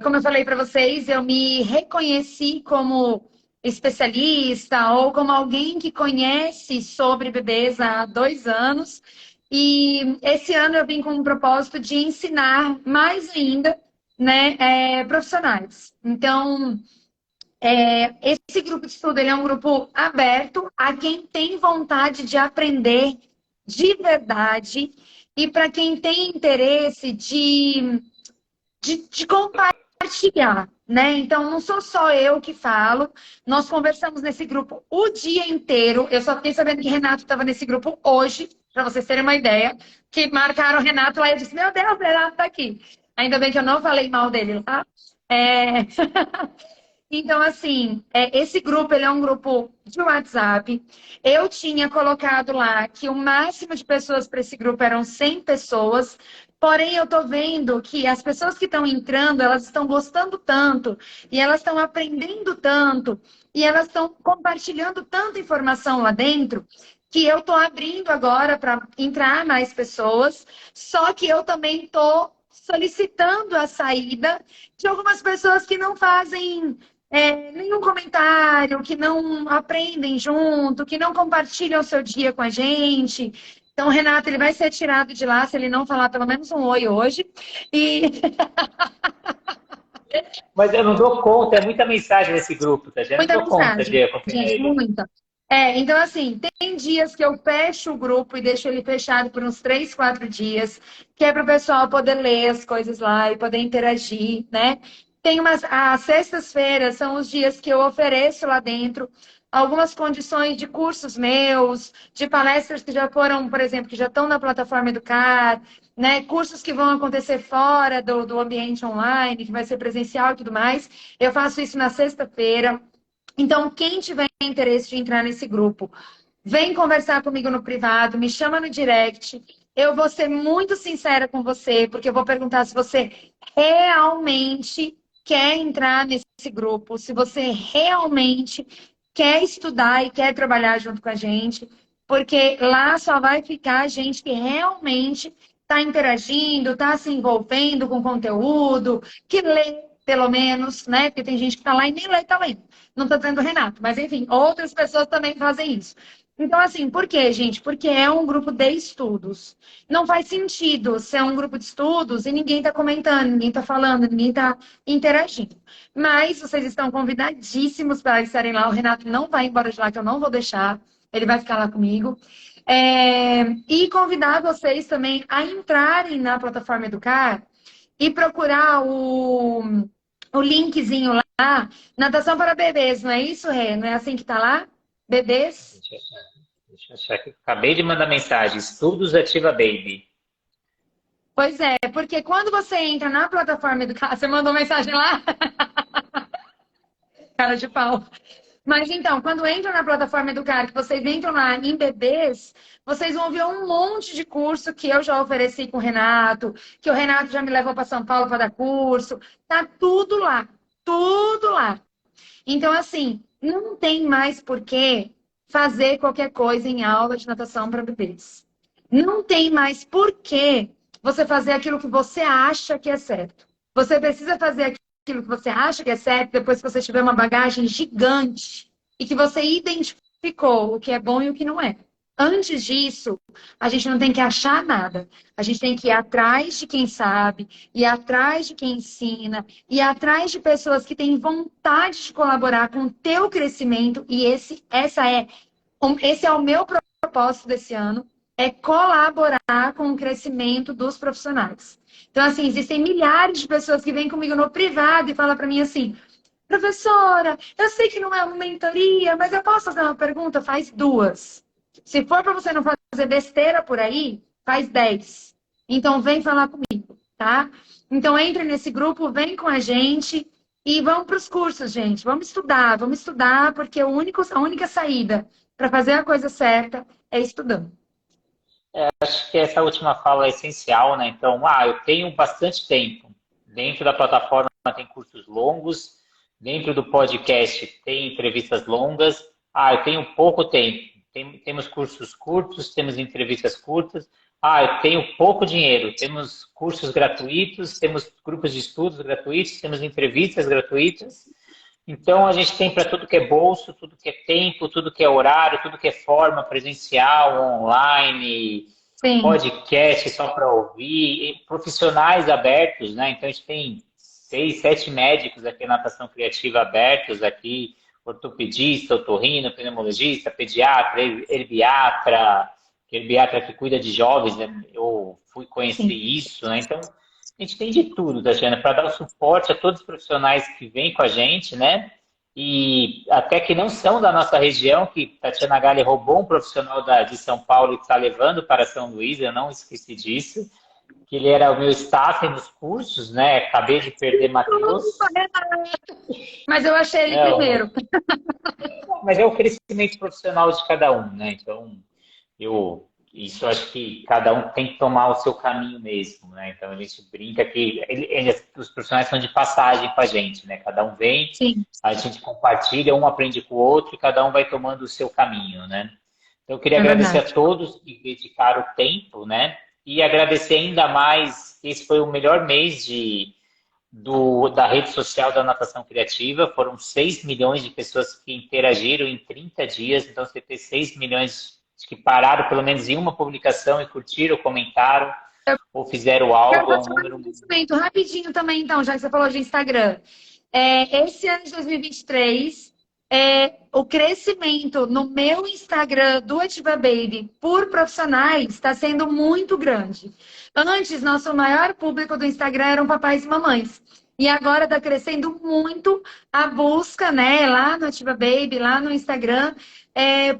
Como eu falei para vocês, eu me reconheci como especialista ou como alguém que conhece sobre bebês há 2 anos. E esse ano eu vim com um propósito de ensinar mais ainda, né, profissionais. Então, esse grupo de estudo ele é um grupo aberto a quem tem vontade de aprender de verdade e para quem tem interesse de compartilhar, né? Então, não sou só eu que falo, nós conversamos nesse grupo o dia inteiro. Eu só fiquei sabendo que Renato estava nesse grupo hoje, para vocês terem uma ideia, que marcaram o Renato lá e eu disse, meu Deus, o Renato está aqui. Ainda bem que eu não falei mal dele lá. É... Então, assim, esse grupo, ele é um grupo de WhatsApp. Eu tinha colocado lá que o máximo de pessoas para esse grupo eram 100 pessoas. Porém, eu tô vendo que as pessoas que estão entrando, elas estão gostando tanto, e elas estão aprendendo tanto, e elas estão compartilhando tanta informação lá dentro, que eu tô abrindo agora para entrar mais pessoas. Só que eu também tô solicitando a saída de algumas pessoas que não fazem nenhum comentário, que não aprendem junto, que não compartilham o seu dia com a gente. Então, o Renato, ele vai ser tirado de lá se ele não falar pelo menos um oi hoje. E Mas eu não dou conta, é muita mensagem nesse grupo, tá? Eu não muita dou conta mensagem, de acompanhar gente, ele. muita. Então, assim, tem dias que eu fecho o grupo e deixo ele fechado por uns 3, 4 dias, que é para o pessoal poder ler as coisas lá e poder interagir, né? Tem umas. As sextas-feiras são os dias que eu ofereço lá dentro algumas condições de cursos meus, de palestras que já foram, por exemplo, que já estão na plataforma Educar, né? Cursos que vão acontecer fora do ambiente online, que vai ser presencial e tudo mais. Eu faço isso na sexta-feira. Então, quem tiver interesse de entrar nesse grupo, vem conversar comigo no privado, me chama no direct. Eu vou ser muito sincera com você, porque eu vou perguntar se você realmente quer entrar nesse grupo, se você realmente quer estudar e quer trabalhar junto com a gente, porque lá só vai ficar gente que realmente está interagindo, está se envolvendo com conteúdo, que lê, pelo menos, né? Porque tem gente que está lá e nem lê, está lendo. Não estou dizendo o Renato, mas enfim, outras pessoas também fazem isso. Então, assim, por quê, gente? Porque é um grupo de estudos. Não faz sentido ser um grupo de estudos e ninguém está comentando, ninguém está falando, ninguém está interagindo. Mas vocês estão convidadíssimos para estarem lá. O Renato não vai embora de lá, que eu não vou deixar. Ele vai ficar lá comigo. E convidar vocês também a entrarem na plataforma Educar e procurar o linkzinho lá, natação para bebês, não é isso, Rê? Não é assim que tá lá? Bebês? Deixa eu achar aqui. Acabei de mandar mensagem. Estudos Ativa Baby. Pois é, porque quando você entra na plataforma Educar, você mandou mensagem lá? Cara de pau. Mas então, quando entram na plataforma Educar, que vocês entram lá em bebês, vocês vão ver um monte de curso que eu já ofereci com o Renato, que o Renato já me levou para São Paulo para dar curso. Tá tudo lá. Tudo lá. Então, assim, não tem mais por que fazer qualquer coisa em aula de natação para bebês. Não tem mais por que você fazer aquilo que você acha que é certo. Você precisa fazer aquilo que você acha que é certo depois que você tiver uma bagagem gigante e que você identificou o que é bom e o que não é. Antes disso, a gente não tem que achar nada. A gente tem que ir atrás de quem sabe, ir atrás de quem ensina, ir atrás de pessoas que têm vontade de colaborar com o teu crescimento. E esse é o meu propósito desse ano, é colaborar com o crescimento dos profissionais. Então, assim, existem milhares de pessoas que vêm comigo no privado e falam para mim assim, professora, eu sei que não é uma mentoria, mas eu posso fazer uma pergunta? Faz 2. Se for para você não fazer besteira por aí, faz 10. Então, vem falar comigo, tá? Então, entre nesse grupo, vem com a gente e vamos para os cursos, gente. Vamos estudar, porque a única saída para fazer a coisa certa é estudando. Acho que essa última fala é essencial, né? Então, eu tenho bastante tempo. Dentro da plataforma tem cursos longos, dentro do podcast tem entrevistas longas. Eu tenho pouco tempo. Temos cursos curtos, temos entrevistas curtas. Eu tenho pouco dinheiro. Temos cursos gratuitos, temos grupos de estudos gratuitos, temos entrevistas gratuitas. Então, a gente tem para tudo que é bolso, tudo que é tempo, tudo que é horário, tudo que é forma presencial, online, Sim. podcast só para ouvir, profissionais abertos, né? Então, a gente tem 6, 7 médicos aqui na Natação Criativa abertos aqui, ortopedista, otorrino, pneumologista, pediatra, herbiatra que cuida de jovens, né? Eu fui conhecer Sim. isso, né? Então, a gente tem de tudo, Tatiana, para dar o suporte a todos os profissionais que vêm com a gente, né? E até que não são da nossa região, que Tatiana Galli roubou um profissional de São Paulo e está levando para São Luís, eu não esqueci disso, que ele era o meu staff nos cursos, né? Acabei de perder Desculpa, Matheus. mas eu achei ele É, primeiro. mas é o crescimento profissional de cada um, né? Então, isso eu acho que cada um tem que tomar o seu caminho mesmo, né? Então a gente brinca que os profissionais são de passagem com a gente, né? Cada um vem, Sim, a gente compartilha, um aprende com o outro e cada um vai tomando o seu caminho, né? Então eu queria é agradecer a verdade. todos que dedicaram o tempo, né? E agradecer ainda mais, esse foi o melhor mês da rede social da Natação Criativa. Foram 6 milhões de pessoas que interagiram em 30 dias. Então, você ter 6 milhões que pararam pelo menos em uma publicação e curtiram, comentaram ou fizeram Quero algo, é um fazer um número. agradecimento rapidinho também, então, já que você falou de Instagram. Esse ano de 2023, o crescimento no meu Instagram do Ativa Baby por profissionais está sendo muito grande. Antes, nosso maior público do Instagram eram papais e mamães. E agora está crescendo muito a busca, né, lá no Ativa Baby, lá no Instagram,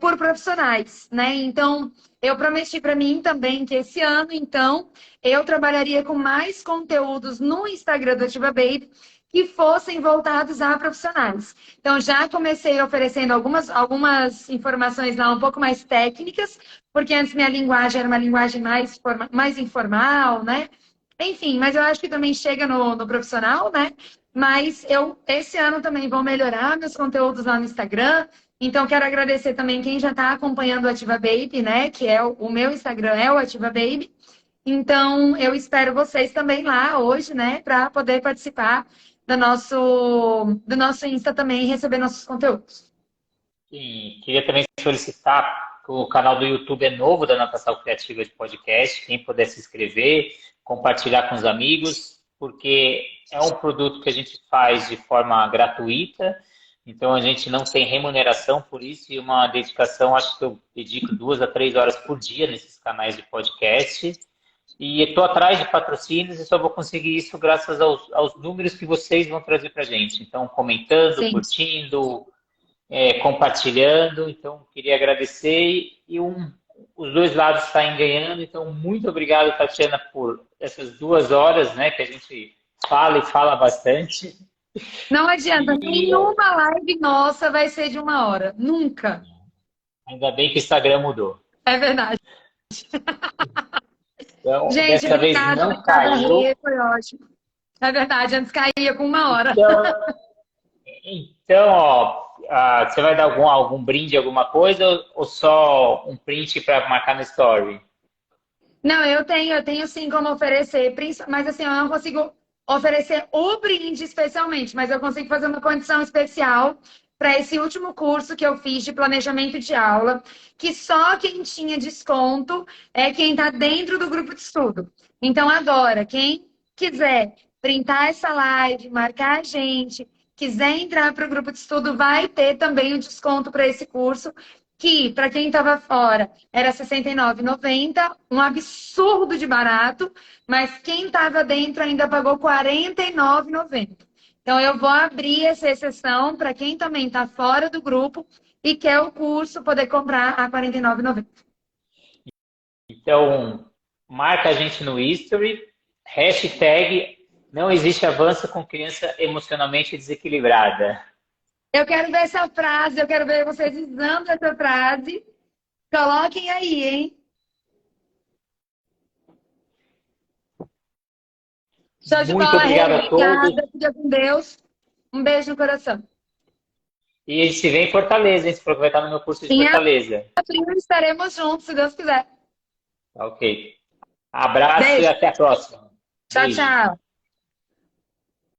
por profissionais, né? Então, eu prometi para mim também que esse ano, então, eu trabalharia com mais conteúdos no Instagram do Ativa Baby que fossem voltados a profissionais. Então, já comecei oferecendo algumas informações lá um pouco mais técnicas, porque antes minha linguagem era uma linguagem mais informal, né? Enfim, mas eu acho que também chega no profissional, né? Mas eu, esse ano também vou melhorar meus conteúdos lá no Instagram. Então, quero agradecer também quem já está acompanhando o Ativa Baby, né? Que é o meu Instagram, é o Ativa Baby. Então, eu espero vocês também lá hoje, né, para poder participar do nosso Insta também e receber nossos conteúdos. E queria também solicitar que o canal do YouTube é novo da Natação Criativa de Podcast. Quem puder se inscrever, compartilhar com os amigos, porque é um produto que a gente faz de forma gratuita. Então a gente não tem remuneração por isso e uma dedicação, acho que eu dedico 2 a 3 horas por dia nesses canais de podcast. E estou atrás de patrocínios e só vou conseguir isso graças aos números que vocês vão trazer para a gente. Então, comentando, Sim. curtindo, compartilhando. Então, queria agradecer e os dois lados saem ganhando. Então, muito obrigado, Tatiana, por essas 2 horas, né, que a gente fala e fala bastante. Não adianta, E nenhuma live nossa vai ser de 1 hora. Nunca. ainda bem que o Instagram mudou. É verdade. Então, Gente, dessa vez obrigada, não obrigada, caiu. Rê, foi ótimo. É verdade, antes caía com 1 hora. Então, ó, você vai dar algum brinde, alguma coisa, ou só um print para marcar no story? Não, eu tenho sim como oferecer, mas assim, eu não consigo oferecer o brinde especialmente, mas eu consigo fazer uma condição especial para esse último curso que eu fiz de planejamento de aula, que só quem tinha desconto é quem está dentro do grupo de estudo. Então, agora, quem quiser printar essa live, marcar a gente, quiser entrar para o grupo de estudo, vai ter também o desconto para esse curso, que para quem estava fora era R$ 69,90, um absurdo de barato, mas quem estava dentro ainda pagou R$ 49,90. Então, eu vou abrir essa exceção para quem também está fora do grupo e quer o curso poder comprar a R$ 49,90. Então, marca a gente no history, hashtag não existe avanço com criança emocionalmente desequilibrada. Eu quero ver essa frase, eu quero ver vocês usando essa frase. Coloquem aí, hein? Show de Muito bola, Rê. obrigado a todos. Obrigada. Fica com Deus. Um beijo no coração. E a gente se vê em Fortaleza, hein? Você falou que vai estar no meu curso de Em Fortaleza. abril estaremos juntos, se Deus quiser. Ok. Abraço e Beijo. até a próxima. Tchau, Beijo. tchau.